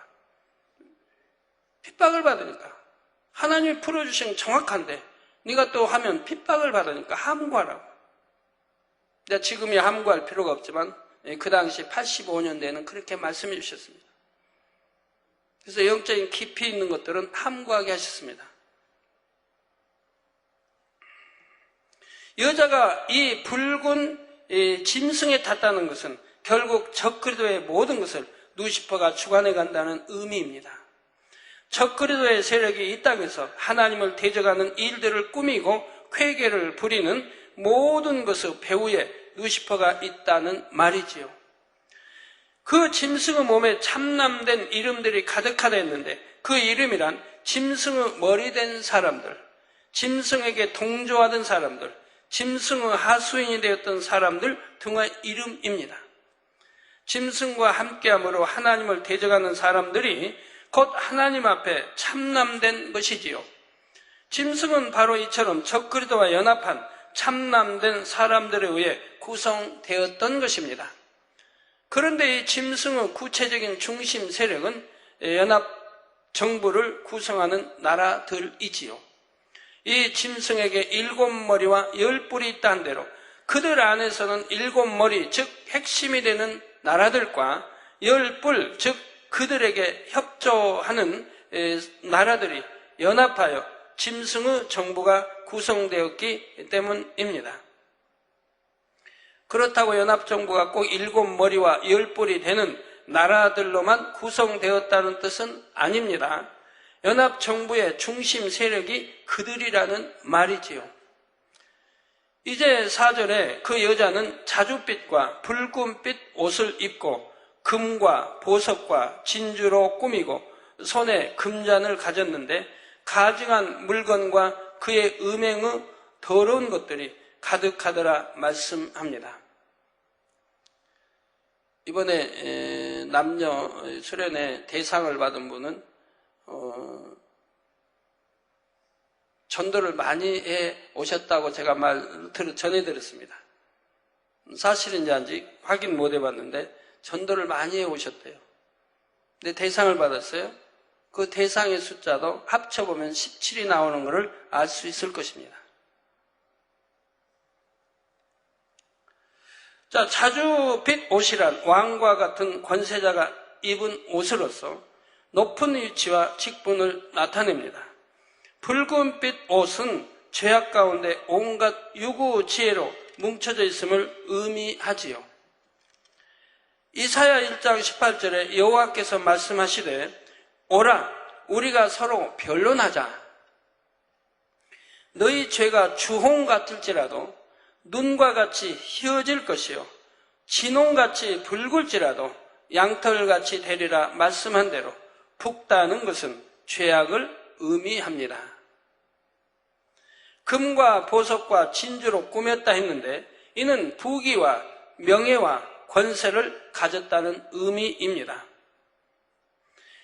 핍박을 받으니까 하나님이 풀어주신 정확한데 네가 또 하면 핍박을 받으니까 함구하라고. 지금이 함구할 필요가 없지만 그 당시 85년대에는 그렇게 말씀해 주셨습니다. 그래서 영적인 깊이 있는 것들은 함구하게 하셨습니다. 여자가 이 붉은 짐승에 탔다는 것은 결국 적그리도의 모든 것을 누시퍼가 주관해 간다는 의미입니다. 적그리도의 세력이 이 땅에서 하나님을 대적하는 일들을 꾸미고 쾌계를 부리는 모든 것의 배후에 누시퍼가 있다는 말이지요. 그 짐승의 몸에 참남된 이름들이 가득하다 했는데 그 이름이란 짐승의 머리된 사람들, 짐승에게 동조하던 사람들, 짐승의 하수인이 되었던 사람들 등의 이름입니다. 짐승과 함께함으로 하나님을 대적하는 사람들이 곧 하나님 앞에 참남된 것이지요. 짐승은 바로 이처럼 적그리도와 연합한 참남된 사람들에 의해 구성되었던 것입니다. 그런데 이 짐승의 구체적인 중심 세력은 연합 정부를 구성하는 나라들이지요. 이 짐승에게 7머리와 10뿔이 있다는 대로 그들 안에서는 7머리, 즉 핵심이 되는 나라들과 10뿔, 즉 그들에게 협조하는 나라들이 연합하여 짐승의 정부가 구성되었기 때문입니다. 그렇다고 연합정부가 꼭 7머리와 10뿔이 되는 나라들로만 구성되었다는 뜻은 아닙니다. 연합정부의 중심 세력이 그들이라는 말이지요. 이제 4절에 그 여자는 자줏빛과 붉은빛 옷을 입고 금과 보석과 진주로 꾸미고 손에 금잔을 가졌는데 가증한 물건과 그의 음행의 더러운 것들이 가득하더라 말씀합니다. 이번에 남녀 수련회 대상을 받은 분은 전도를 많이 해 오셨다고 제가 전해드렸습니다. 사실인지 아직 확인 못 해봤는데 전도를 많이 해 오셨대요. 근데 대상을 받았어요. 그 대상의 숫자도 합쳐보면 17이 나오는 것을 알 수 있을 것입니다. 자, 자줏빛 옷이란 왕과 같은 권세자가 입은 옷으로서 높은 위치와 직분을 나타냅니다. 붉은빛 옷은 죄악 가운데 온갖 유구 지혜로 뭉쳐져 있음을 의미하지요. 이사야 1장 18절에 여호와께서 말씀하시되 오라 우리가 서로 변론하자. 너희 죄가 주홍 같을지라도 눈과 같이 희어질 것이요 진홍같이 붉을지라도 양털같이 되리라 말씀한 대로 붓다는 것은 죄악을 의미합니다. 금과 보석과 진주로 꾸몄다 했는데 이는 부귀와 명예와 권세를 가졌다는 의미입니다.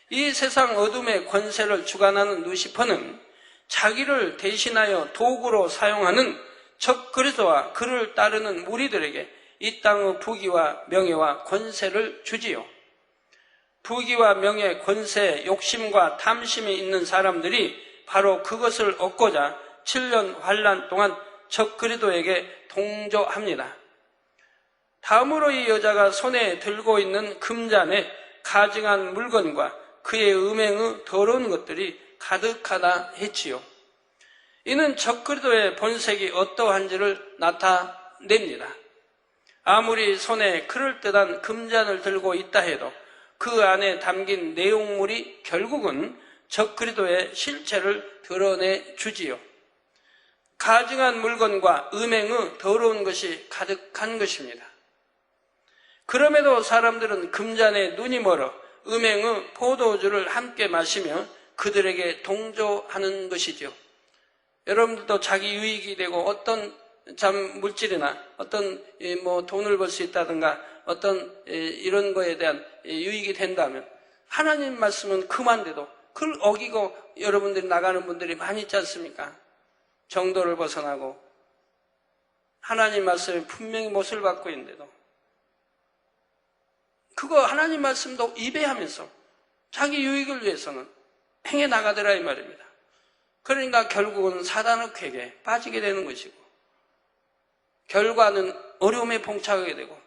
이 세상 어둠의 권세를 주관하는 누시퍼는 자기를 대신하여 도구로 사용하는 적그리스도와 그를 따르는 무리들에게 이 땅의 부귀와 명예와 권세를 주지요. 부귀와 명예, 권세, 욕심과 탐심이 있는 사람들이 바로 그것을 얻고자 7년 환란 동안 적그리스도에게 동조합니다. 다음으로 이 여자가 손에 들고 있는 금잔에 가증한 물건과 그의 음행의 더러운 것들이 가득하다 했지요. 이는 적그리스도의 본색이 어떠한지를 나타냅니다. 아무리 손에 그럴듯한 금잔을 들고 있다 해도 그 안에 담긴 내용물이 결국은 적그리스도의 실체를 드러내 주지요. 가증한 물건과 음행의 더러운 것이 가득한 것입니다. 그럼에도 사람들은 금잔에 눈이 멀어 음행의 포도주를 함께 마시며 그들에게 동조하는 것이죠. 여러분들도 자기 유익이 되고 어떤 물질이나 어떤 돈을 벌 수 있다든가 어떤 이런 거에 대한 유익이 된다면 하나님 말씀은 금한데도 그걸 어기고 여러분들이 나가는 분들이 많이 있지 않습니까? 정도를 벗어나고 하나님 말씀에 분명히 못을 받고 있는데도 그거 하나님 말씀도 입에하면서 자기 유익을 위해서는 행해 나가더라 이 말입니다. 그러니까 결국은 사단의 쾌에 빠지게 되는 것이고 결과는 어려움에 봉착하게 되고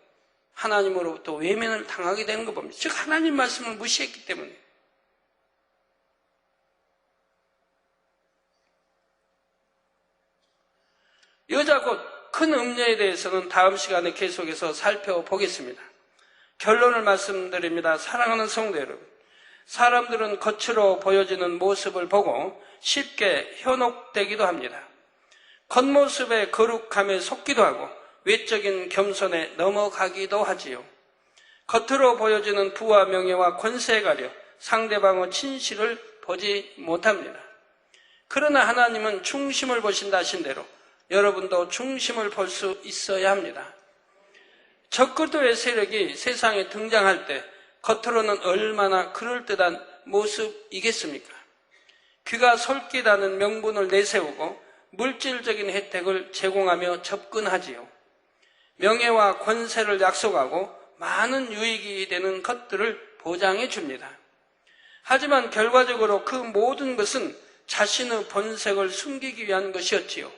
하나님으로부터 외면을 당하게 되는 것 봅니다. 즉 하나님 말씀을 무시했기 때문에. 여자 곧 큰 음녀에 대해서는 다음 시간에 계속해서 살펴보겠습니다. 결론을 말씀드립니다. 사랑하는 성도 여러분, 사람들은 겉으로 보여지는 모습을 보고 쉽게 현혹되기도 합니다. 겉모습의 거룩함에 속기도 하고 외적인 겸손에 넘어가기도 하지요. 겉으로 보여지는 부와 명예와 권세에 가려 상대방의 진실을 보지 못합니다. 그러나 하나님은 중심을 보신다 하신 대로 여러분도 중심을 볼 수 있어야 합니다. 적그리스도의 세력이 세상에 등장할 때 겉으로는 얼마나 그럴듯한 모습이겠습니까? 그가 솔깃하는 명분을 내세우고 물질적인 혜택을 제공하며 접근하지요. 명예와 권세를 약속하고 많은 유익이 되는 것들을 보장해 줍니다. 하지만 결과적으로 그 모든 것은 자신의 본색을 숨기기 위한 것이었지요.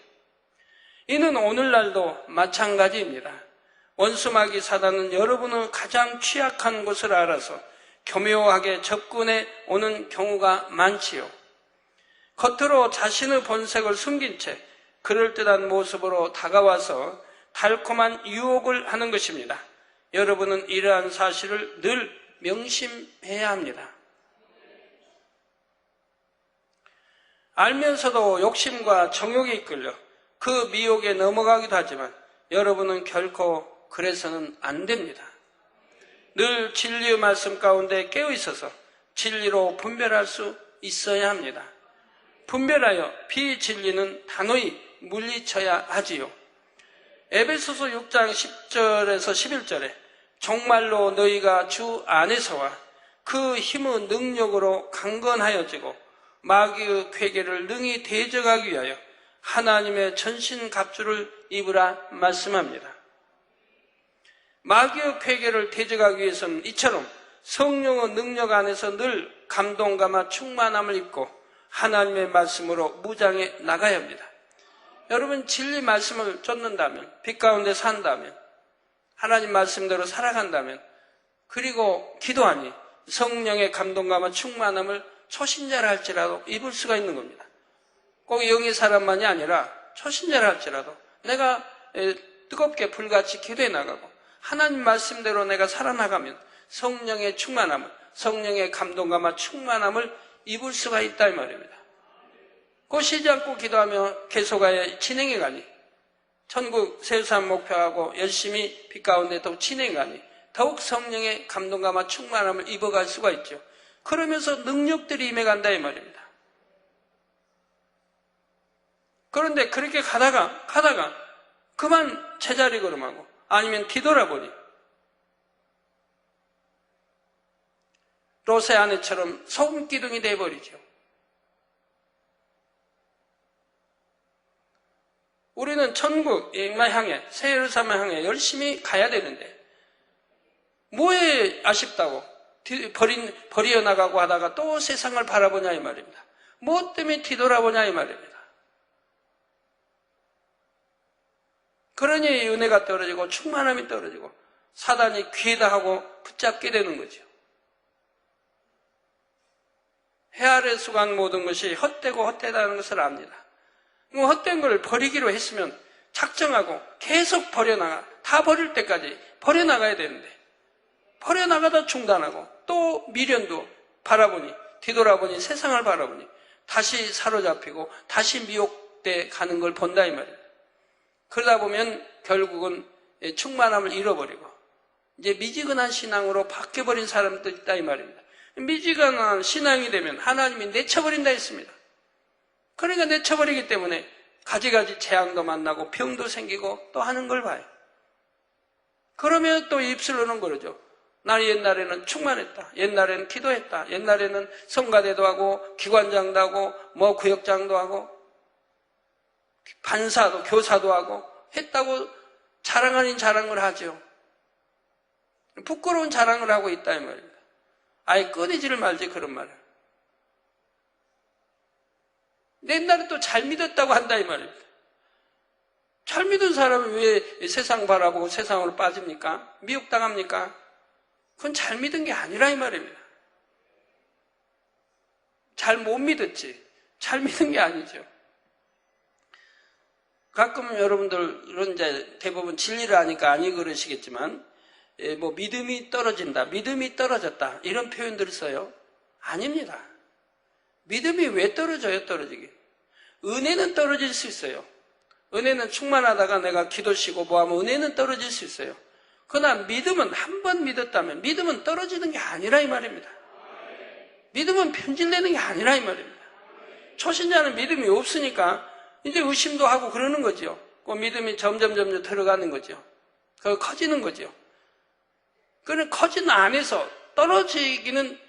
이는 오늘날도 마찬가지입니다. 원수마귀 사단은 여러분의 가장 취약한 곳을 알아서 교묘하게 접근해 오는 경우가 많지요. 겉으로 자신의 본색을 숨긴 채 그럴듯한 모습으로 다가와서 달콤한 유혹을 하는 것입니다. 여러분은 이러한 사실을 늘 명심해야 합니다. 알면서도 욕심과 정욕에 이끌려 그 미혹에 넘어가기도 하지만 여러분은 결코 그래서는 안 됩니다. 늘 진리의 말씀 가운데 깨어 있어서 진리로 분별할 수 있어야 합니다. 분별하여 비진리는 단호히 물리쳐야 하지요. 에베소서 6장 10절에서 11절에 정말로 너희가 주 안에서와 그 힘의 능력으로 강건하여지고 마귀의 궤계를 능히 대적하기 위하여 하나님의 전신갑주를 입으라 말씀합니다. 마귀의 궤계를 대적하기 위해서는 이처럼 성령의 능력 안에서 늘 감동감과 충만함을 입고 하나님의 말씀으로 무장해 나가야 합니다. 여러분 진리 말씀을 쫓는다면, 빛 가운데 산다면, 하나님 말씀대로 살아간다면, 그리고 기도하니 성령의 감동감과 충만함을 초신자라 할지라도 입을 수가 있는 겁니다. 꼭 영의 사람만이 아니라 초신자라 할지라도 내가 뜨겁게 불같이 기도해 나가고 하나님 말씀대로 내가 살아나가면 성령의 충만함을, 성령의 감동감과 충만함을 입을 수가 있다 이 말입니다. 그 쉬지 않고 기도하며 계속하여 진행해 가니 천국 세우산 목표하고 열심히 빛 가운데 더욱 진행해 가니 더욱 성령의 감동감과 충만함을 입어갈 수가 있죠. 그러면서 능력들이 임해간다 이 말입니다. 그런데 그렇게 가다가 그만 제자리 걸음하고 아니면 뒤돌아보니 롯의 아내처럼 소금 기둥이 되어버리죠. 우리는 천국을 향해, 새 예루살렘을 향해 열심히 가야 되는데 뭐에 아쉽다고 버려 나가고 하다가 또 세상을 바라보냐 이 말입니다. 뭐 때문에 뒤돌아보냐 이 말입니다. 그러니 은혜가 떨어지고 충만함이 떨어지고 사단이 귀에다 하고 붙잡게 되는 거죠. 해 아래 수간 모든 것이 헛되고 헛되다는 것을 압니다. 헛된 걸 버리기로 했으면 작정하고 계속 버려나가, 다 버릴 때까지 버려나가야 되는데 버려나가다 중단하고 또 미련도 바라보니, 뒤돌아보니, 세상을 바라보니 다시 사로잡히고 다시 미혹돼 가는 걸 본다 이 말이에요. 그러다 보면 결국은 충만함을 잃어버리고 이제 미지근한 신앙으로 바뀌어버린 사람도 있다 이 말입니다. 미지근한 신앙이 되면 하나님이 내쳐버린다 했습니다. 그러니까 내쳐버리기 때문에 가지가지 재앙도 만나고 병도 생기고 또 하는 걸 봐요. 그러면 또 입술로는 그러죠. 나 옛날에는 충만했다. 옛날에는 기도했다. 옛날에는 성가대도 하고 기관장도 하고 뭐 구역장도 하고 반사도 교사도 하고 했다고 자랑 아닌 자랑을 하죠. 부끄러운 자랑을 하고 있다 이 말입니다. 아예 꺼내지를 말지 그런 말을. 옛날에 또 잘 믿었다고 한다 이 말입니다. 잘 믿은 사람이 왜 세상 바라보고 세상으로 빠집니까? 미혹당합니까? 그건 잘 믿은 게 아니라 이 말입니다. 잘 못 믿었지. 잘 믿은 게 아니죠. 가끔 여러분들은 이제 대부분 진리를 아니까 아니 그러시겠지만, 뭐 믿음이 떨어진다, 믿음이 떨어졌다 이런 표현들을 써요. 아닙니다. 믿음이 왜 떨어져요? 떨어지기. 은혜는 떨어질 수 있어요. 은혜는 충만하다가 내가 기도 쉬고 뭐하면 은혜는 떨어질 수 있어요. 그러나 믿음은 한 번 믿었다면 믿음은 떨어지는 게 아니라 이 말입니다. 믿음은 변질되는 게 아니라 이 말입니다. 초신자는 믿음이 없으니까 이제 의심도 하고 그러는 거죠. 그 믿음이 점점 들어가는 거죠. 그 커지는 거죠. 그는 커지는 안에서 떨어지기는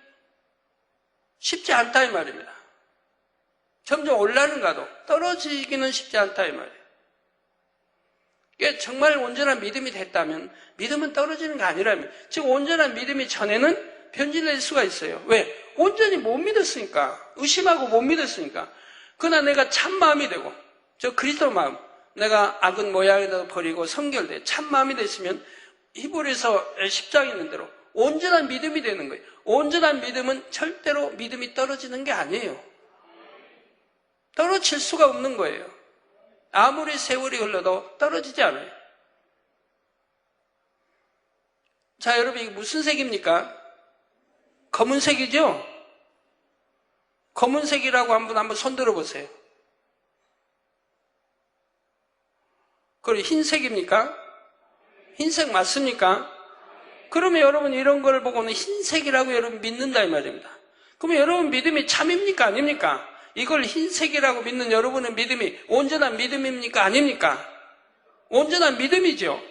쉽지 않다 이 말입니다. 점점 올라가도 떨어지기는 쉽지 않다 이 말이에요. 정말 온전한 믿음이 됐다면 믿음은 떨어지는 게 아니라면, 즉 온전한 믿음이 전에는 변질될 수가 있어요. 왜? 온전히 못 믿었으니까, 의심하고 못 믿었으니까. 그러나 내가 참 마음이 되고 저 그리스도 마음, 내가 악은 모양에다 버리고 성결돼 참 마음이 됐으면 히브리서 10장에 있는 대로 온전한 믿음이 되는 거예요. 온전한 믿음은 절대로 믿음이 떨어지는 게 아니에요. 떨어질 수가 없는 거예요. 아무리 세월이 흘러도 떨어지지 않아요. 자, 여러분 이게 무슨 색입니까? 검은색이죠? 검은색이라고 한번 손 들어보세요. 그리고 흰색입니까? 흰색 맞습니까? 그러면 여러분 이런 걸 보고는 흰색이라고 여러분 믿는다 이 말입니다. 그러면 여러분 믿음이 참입니까? 아닙니까? 이걸 흰색이라고 믿는 여러분의 믿음이 온전한 믿음입니까? 아닙니까? 온전한 믿음이죠.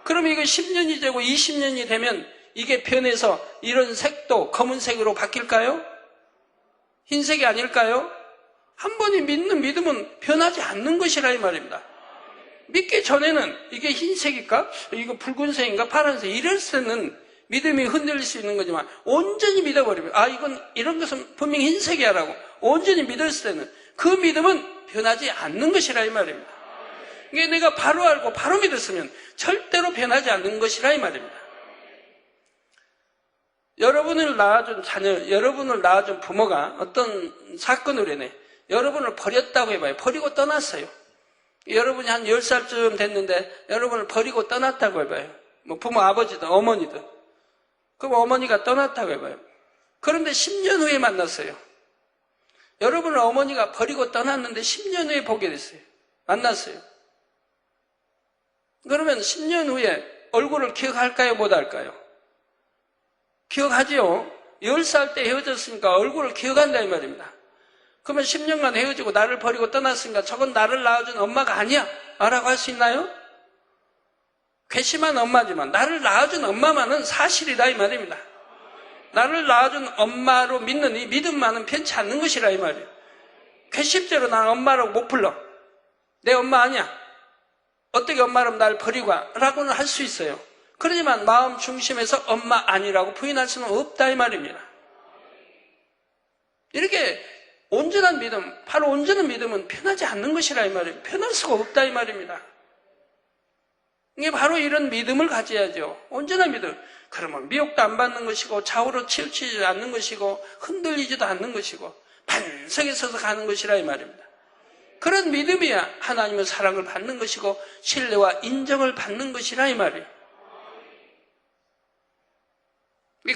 그러면 이거 10년이 되고 20년이 되면 이게 변해서 이런 색도 검은색으로 바뀔까요? 흰색이 아닐까요? 한 번이 믿는 믿음은 변하지 않는 것이라 이 말입니다. 믿기 전에는 이게 흰색일까? 이거 붉은색인가? 파란색? 이럴 때는 믿음이 흔들릴 수 있는 거지만 온전히 믿어버리면 이건 이런 것은 분명히 흰색이야 라고 온전히 믿었을 때는 그 믿음은 변하지 않는 것이라 이 말입니다. 이게 내가 바로 알고 바로 믿었으면 절대로 변하지 않는 것이라 이 말입니다. 여러분을 낳아준 자녀, 여러분을 낳아준 부모가 어떤 사건으로 인해 여러분을 버렸다고 해봐요. 버리고 떠났어요. 여러분이 한 10살쯤 됐는데 여러분을 버리고 떠났다고 해봐요. 뭐 부모 아버지든 어머니든. 그럼 어머니가 떠났다고 해봐요. 그런데 10년 후에 만났어요. 여러분을 어머니가 버리고 떠났는데 10년 후에 보게 됐어요. 만났어요. 그러면 10년 후에 얼굴을 기억할까요? 못 할까요? 기억하지요. 10살 때 헤어졌으니까 얼굴을 기억한다 이 말입니다. 그러면 10년간 헤어지고 나를 버리고 떠났으니까 저건 나를 낳아준 엄마가 아니야 라고 할 수 있나요? 괘씸한 엄마지만 나를 낳아준 엄마만은 사실이다 이 말입니다. 나를 낳아준 엄마로 믿는 이 믿음만은 변치 않는 것이라 이 말이에요. 괘씸죄로 난 엄마라고 못 불러. 내 엄마 아니야. 어떻게 엄마라면 날 버리고 와 라고는 할 수 있어요. 그러지만 마음 중심에서 엄마 아니라고 부인할 수는 없다 이 말입니다. 이렇게 온전한 믿음, 바로 온전한 믿음은 변하지 않는 것이라 이 말이에요. 변할 수가 없다 이 말입니다. 이게 바로 이런 믿음을 가져야죠. 온전한 믿음. 그러면 미혹도 안 받는 것이고 좌우로 치우치지 않는 것이고 흔들리지도 않는 것이고 반석에 서서 가는 것이라 이 말입니다. 그런 믿음이야 하나님의 사랑을 받는 것이고 신뢰와 인정을 받는 것이라 이 말이에요.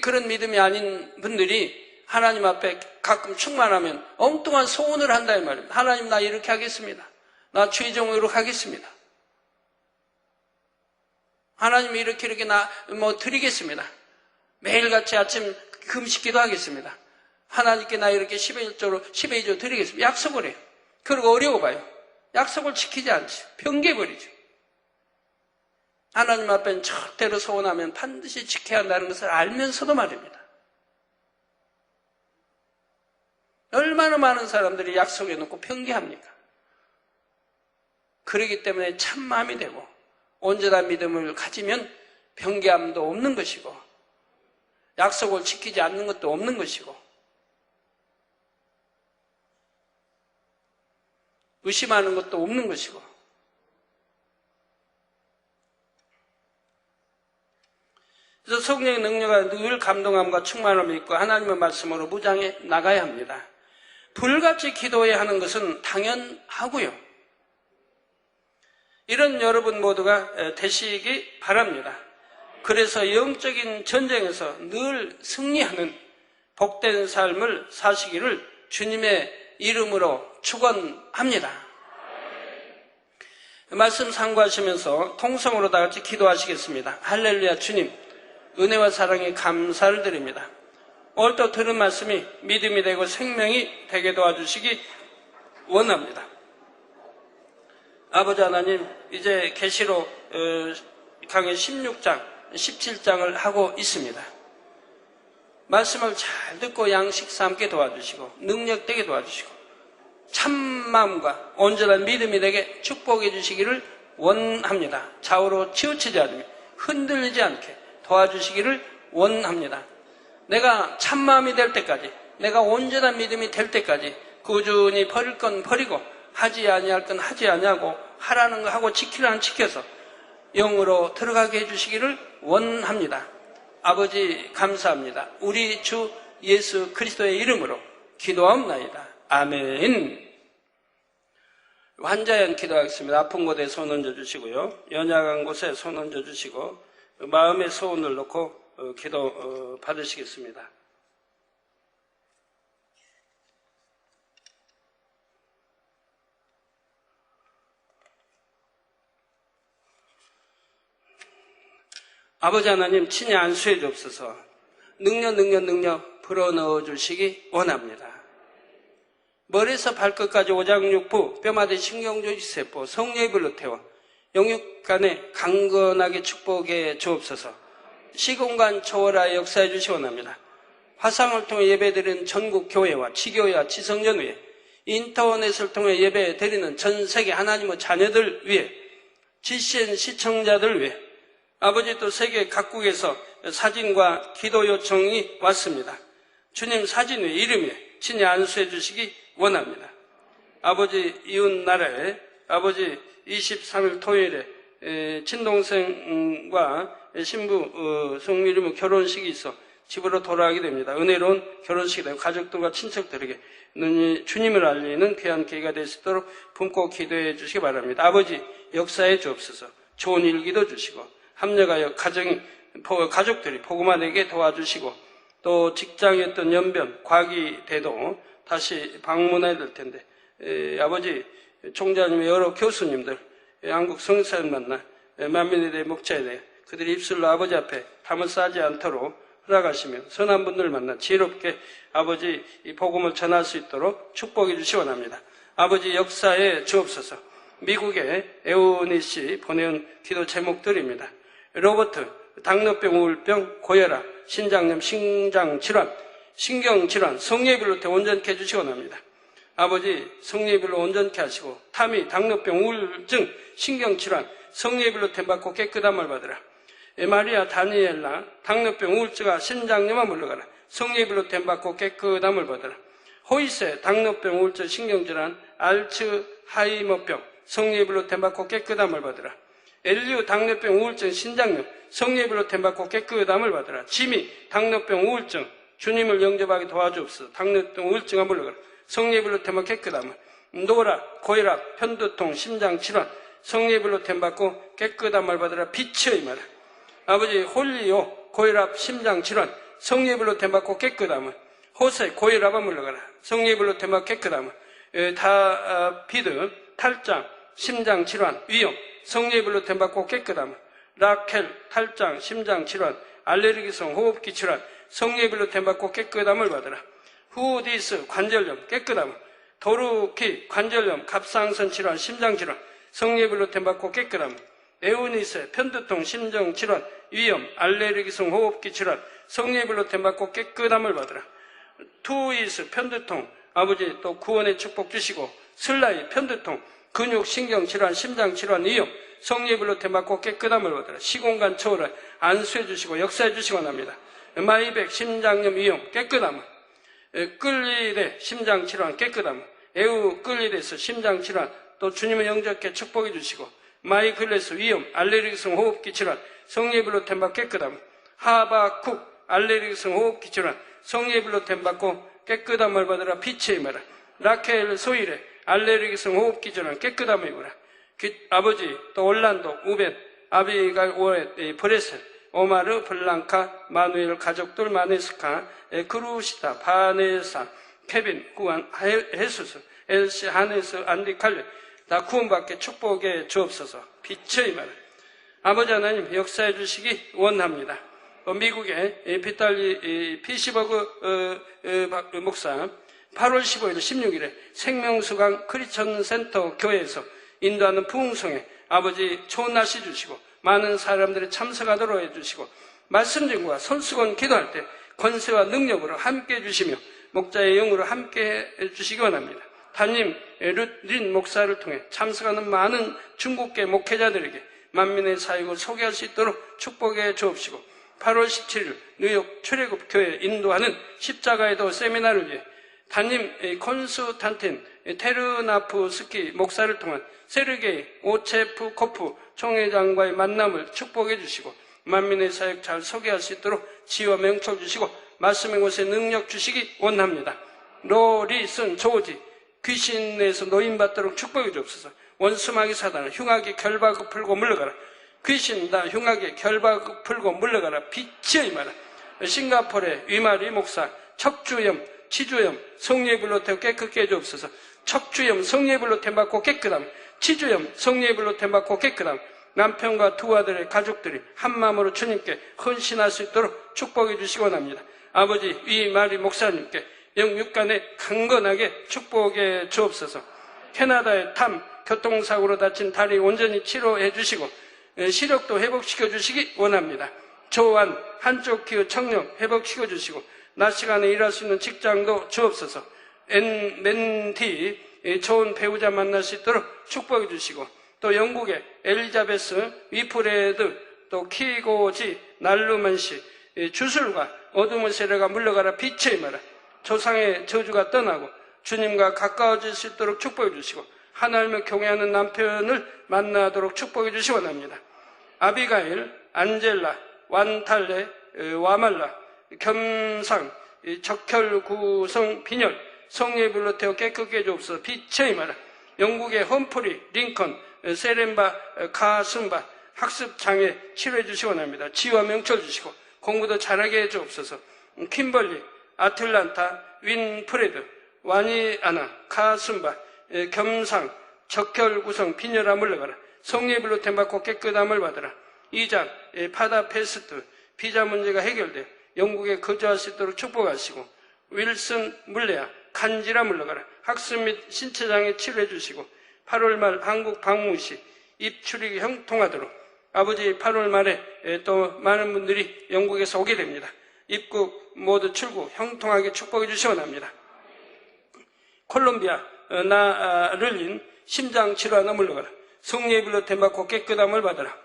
그런 믿음이 아닌 분들이 하나님 앞에 가끔 충만하면 엉뚱한 소원을 한다 이 말입니다. 하나님, 나 이렇게 하겠습니다. 나 최종으로 가겠습니다. 하나님, 이렇게 나 드리겠습니다. 매일같이 아침 금식기도 하겠습니다. 하나님께 나 이렇게 10의 2조 드리겠습니다. 약속을 해요. 그리고 어려워 봐요. 약속을 지키지 않죠. 변개버리죠. 하나님 앞에는 절대로 소원하면 반드시 지켜야 한다는 것을 알면서도 말입니다. 얼마나 많은 사람들이 약속해놓고 변개합니까? 그렇기 때문에 참 마음이 되고 온전한 믿음을 가지면 변개함도 없는 것이고 약속을 지키지 않는 것도 없는 것이고 의심하는 것도 없는 것이고 그래서 성령의 능력과 늘 감동함과 충만함이 있고 하나님의 말씀으로 무장해 나가야 합니다. 불같이 기도해야 하는 것은 당연하고요. 이런 여러분 모두가 되시기 바랍니다. 그래서 영적인 전쟁에서 늘 승리하는 복된 삶을 사시기를 주님의 이름으로 축원합니다. 말씀 상고하시면서 통성으로 다 같이 기도하시겠습니다. 할렐루야. 주님, 은혜와 사랑에 감사를 드립니다. 오늘 또 들은 말씀이 믿음이 되고 생명이 되게 도와주시기 원합니다. 아버지 하나님, 이제 계시록 강의 16장, 17장을 하고 있습니다. 말씀을 잘 듣고 양식 삼게 도와주시고 능력되게 도와주시고 참마음과 온전한 믿음이 되게 축복해 주시기를 원합니다. 좌우로 치우치지 않으며 흔들리지 않게 도와주시기를 원합니다. 내가 참마음이 될 때까지, 내가 온전한 믿음이 될 때까지 꾸준히 버릴 건 버리고 하지 아니할 건 하지 아니하고 하라는 거 하고 지키라는 지켜서 영으로 들어가게 해주시기를 원합니다. 아버지 감사합니다. 우리 주 예수 그리스도의 이름으로 기도하옵나이다. 아멘. 환자연 기도하겠습니다. 아픈 곳에 손 얹어주시고요. 연약한 곳에 손 얹어주시고 마음의 소원을 놓고 기도 받으시겠습니다. 아버지 하나님, 친히 안수해 주옵소서. 능력 불어넣어 주시기 원합니다. 머리에서 발끝까지 오장육부, 뼈마디 신경조직세포, 성령의 불로 태워 영육간에 강건하게 축복해 주옵소서. 시공간 초월하여 역사해 주시 원합니다. 화상을 통해 예배드리는 전국 교회와 지교회와 지성전위에, 인터넷을 통해 예배드리는 전 세계 하나님의 자녀들 위해, GCN 시청자들 위해, 아버지 또 세계 각국에서 사진과 기도 요청이 왔습니다. 주님 사진 위에 이름 위에 친히 안수해 주시기 원합니다. 아버지 이웃나라에 아버지 23일 토요일에 친동생과 신부 성미름 결혼식이 있어 집으로 돌아가게 됩니다. 은혜로운 결혼식이 되고 가족들과 친척들에게 주님을 알리는 귀한 계기가 될 수 있도록 품고 기도해 주시기 바랍니다. 아버지 역사해 주옵소서. 좋은 일기도 주시고 합력하여 가족들이 복음화 되게 도와주시고 또 직장이었던 연변, 과기대도 다시 방문해야 될 텐데 아버지 총장님의 여러 교수님들, 한국 성사를 만나 만민의 목자에 대해 그들이 입술로 아버지 앞에 담을 싸지 않도록 허락하시며 선한 분들을 만나 지혜롭게 아버지 이 복음을 전할 수 있도록 축복해 주시 원합니다. 아버지 역사에 주옵소서. 미국의 에오니 씨 보내온 기도 제목들입니다. 로버트, 당뇨병, 우울병, 고혈압, 신장염, 심장질환, 신경질환, 성례비를 온전케 해주시기 원합니다. 아버지 성례비를 온전케 하시고 타미, 당뇨병, 우울증, 신경질환, 성례비로 템받고 깨끗함을 받으라. 마리아, 다니엘라, 당뇨병, 우울증과 신장염아 물러가라. 성례비로 템받고 깨끗함을 받으라. 호이세, 당뇨병, 우울증, 신경질환, 알츠하이머병, 성례비로 템받고 깨끗함을 받으라. 엘리우, 당뇨병, 우울증, 신장염, 성례비로 템받고 깨끗함을 받으라. 지미, 당뇨병, 우울증, 주님을 영접하게 도와주옵소서. 당뇨병, 우울증아 물러가라. 성례비로 템받고 깨끗함을. 노라, 고혈압, 편두통, 심장질환, 성례비로 템받고 깨끗함을 받으라. 빛의 임하라. 아버지 홀리오, 고혈압, 심장질환, 성례불로 템받고 깨끗함은 호세 고혈압아 물러가라. 성례불로 템받고 깨끗함은 다비드 탈장 심장 질환 위험 성례불로 템받고 깨끗함은 라켈 탈장 심장 질환 알레르기성 호흡기 질환 성례불로 템받고 깨끗함을 받으라. 후디스 관절염 깨끗함은 도루키 관절염 갑상선 질환 심장 질환 성례불로 템받고 깨끗함은 에우니세 편두통 심장 질환 위험 알레르기성 호흡기 질환 성례불로 템받고 깨끗함을 받으라. 투이스 편두통 아버지 또 구원의 축복 주시고 슬라이 편두통 근육 신경 질환 심장 질환 위험 성례불로 템받고 깨끗함을 받으라. 시공간 초월을 안수해 주시고 역사해 주시기 원합니다. 마이백 심장염 위험 깨끗함을 끌리데 심장 질환 깨끗함을 에우 끌리데스 심장 질환 또 주님의 영접께 축복해 주시고 마이클레스 위험 알레르기성 호흡기 질환 성례불로 템받고 깨끗함을 하바쿡 알레르기성 호흡기 질환 성례불로 템받고 깨끗함을 받으라. 빛의 임하라. 라켈 소일에 알레르기성 호흡기 질환 깨끗함을 입으라. 아버지 또 올란도 우벤 아비갈 오레 브레셀 오마르 블랑카 마누엘 가족들 마네스카 그루시타 바네사 케빈 구안 헤수스 엘시 하네스 안디 칼레 다 구원받게 축복해 주옵소서. 빛의 임하라. 아버지 하나님 역사해 주시기 원합니다. 미국의 비탈리 피시버그 목사 8월 15일 16일에 생명수강 크리스천 센터 교회에서 인도하는 부흥성에 아버지 좋은 날씨 주시고 많은 사람들이 참석하도록 해주시고 말씀 전과 손수건 기도할 때 권세와 능력으로 함께해 주시며 목자의 영으로 함께해 주시기 원합니다. 담임 린 목사를 통해 참석하는 많은 중국계 목회자들에게 만민의 사역을 소개할 수 있도록 축복해 주옵시고 8월 17일 뉴욕 출애굽 교회 인도하는 십자가의 도 세미나를 위해 담임 콘스탄틴 테르나프스키 목사를 통한 세르게이 오체프코프 총회장과의 만남을 축복해 주시고 만민의 사역 잘 소개할 수 있도록 지혜와 명철 주시고 말씀의 곳에 능력 주시기 원합니다. 로리슨 조지 귀신에서 노인받도록 축복해 주옵소서. 원수마귀 사단을 흉하게 결박을 풀고 물러가라. 귀신 다 흉하게 결박을 풀고 물러가라. 빛의 임하라. 싱가포르의 위마리 목사 척주염 치주염 성례불로 태워 깨끗게 해주옵소서. 척주염 성례불로 템받고 깨끗함 치주염 성례불로 템받고 깨끗함 남편과 두 아들의 가족들이 한마음으로 주님께 헌신할 수 있도록 축복해 주시기 원합니다. 아버지 위마리 목사님께 영육간에 강건하게 축복해 주옵소서. 캐나다의 교통사고로 다친 다리 온전히 치료해 주시고 시력도 회복시켜 주시기 원합니다. 조안 한쪽 귀의 청력 회복시켜 주시고 낮 시간에 일할 수 있는 직장도 주옵소서. 맨디 좋은 배우자 만날 수 있도록 축복해 주시고 또 영국의 엘리자베스 위프레드 또 키고지 날루만시 주술과 어둠의 세례가 물러가라. 빛의 임하라. 조상의 저주가 떠나고 주님과 가까워질 수 있도록 축복해 주시고 하나님을 경외하는 남편을 만나도록 축복해 주시기 원합니다. 아비가일, 안젤라, 완탈레, 와말라, 겸상, 적혈구성, 빈혈, 성례불로 태워 깨끗게 해주옵소서. 빛의 임하라. 영국의 험프리, 링컨, 세렌바, 가슴바, 학습장애 치료해 주시기 원합니다. 지혜와 명철 주시고 공부도 잘하게 해주옵소서. 킴벌리, 아틀란타, 윈프레드, 와니아나, 가슴바, 겸상, 적혈구성, 빈혈아 물러가라. 성례불로 템받고 깨끗함을 받으라. 이장, 파다페스트, 비자 문제가 해결되어 영국에 거주할 수 있도록 축복하시고 윌슨 물레아, 간지라 물러가라. 학습 및 신체장애 치료해 주시고 8월 말 한국 방문 시 입출입이 형통하도록 아버지 8월 말에 또 많은 분들이 영국에서 오게 됩니다. 입국 모두 출국 형통하게 축복해 주시기 원합니다. 콜롬비아 나를린 심장 질환을 물러가라. 성례불로 템받고 깨끗함을 받으라.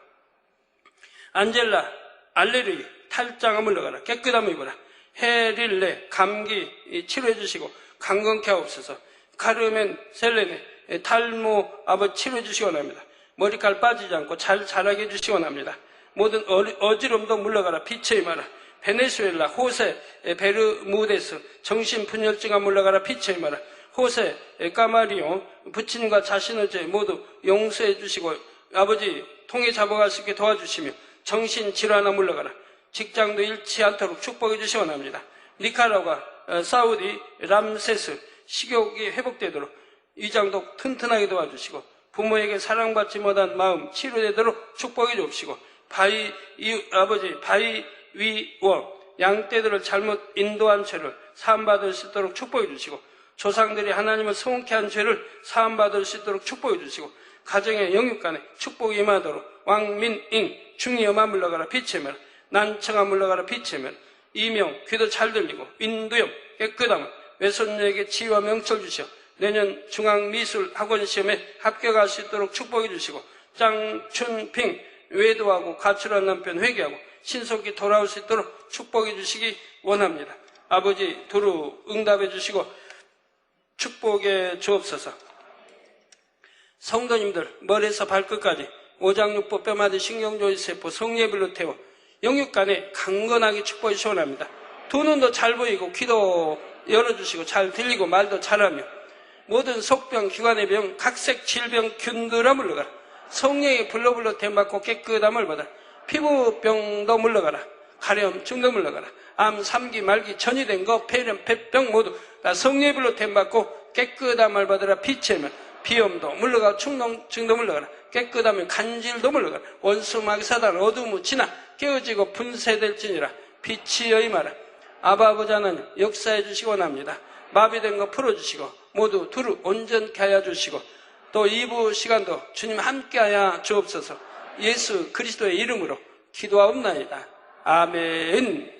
안젤라 알레르기 탈장을 물러가라. 깨끗함을 입어라. 헤릴레 감기 치료해 주시고 강건케 하옵소서. 카르멘 셀레네 탈모 아버지 치료해 주시기 원합니다. 머리칼 빠지지 않고 잘 자라게 해주시기 원합니다. 모든 어지럼도 물러가라. 빛의 임하라. 베네수엘라 호세 베르무데스 정신분열증아 물러가라. 빛의 임하라. 호세 까마리오 부친과 자신의 죄 모두 용서해 주시고 아버지 통해 잡아갈 수 있게 도와주시며 정신질환아 물러가라. 직장도 잃지 않도록 축복해 주시 원합니다. 니카라과, 사우디, 람세스 식욕이 회복되도록 위장도 튼튼하게 도와주시고 부모에게 사랑받지 못한 마음 치료되도록 축복해 주옵시고 아버지 바위위원 양떼들을 잘못 인도한 죄를 사함받을 수 있도록 축복해 주시고 조상들이 하나님을 성케 한 죄를 사함받을 수 있도록 축복해 주시고 가정의 영육간에 축복이 임하도록 왕민잉 중이여마 물러가라 빛의 면 난청아 물러가라 빛의 면 이명 귀도 잘 들리고 인두염 깨끗함 외손녀에게 지혜와 명철 주시어 내년 중앙미술학원 시험에 합격할 수 있도록 축복해 주시고 짱춘핑 외도하고 가출한 남편 회개하고 신속히 돌아올 수 있도록 축복해 주시기 원합니다. 아버지 두루 응답해 주시고 축복해 주옵소서. 성도님들 머리에서 발끝까지 오장육부 뼈마디 신경조직세포 성예불로 태워 영육간에 강건하게 축복해 주시 원합니다. 두 눈도 잘 보이고 귀도 열어주시고 잘 들리고 말도 잘하며 모든 속병 기관의 병 각색 질병 균들아 물러가라. 성령의 불로 댐받고 깨끗함을 받아 피부병도 물러가라. 가려움증도 물러가라. 암, 삼기, 말기, 전이된 거, 폐렴, 폐병 모두 다 성령의 불로 댐받고 깨끗함을 받으라. 빛의 면 비염도 물러가고 축농증도 물러가라. 깨끗하면 간질도 물러가라. 원수 마귀사단 어둠이 지나 깨어지고 분쇄될지니라. 빛이 여임하라. 아버지 하나님 역사해 주시기 원합니다. 마비된 거 풀어주시고 모두 두루 온전케 하여 주시고 또 2부 시간도 주님 함께하여 주옵소서. 예수 그리스도의 이름으로 기도하옵나이다. 아멘.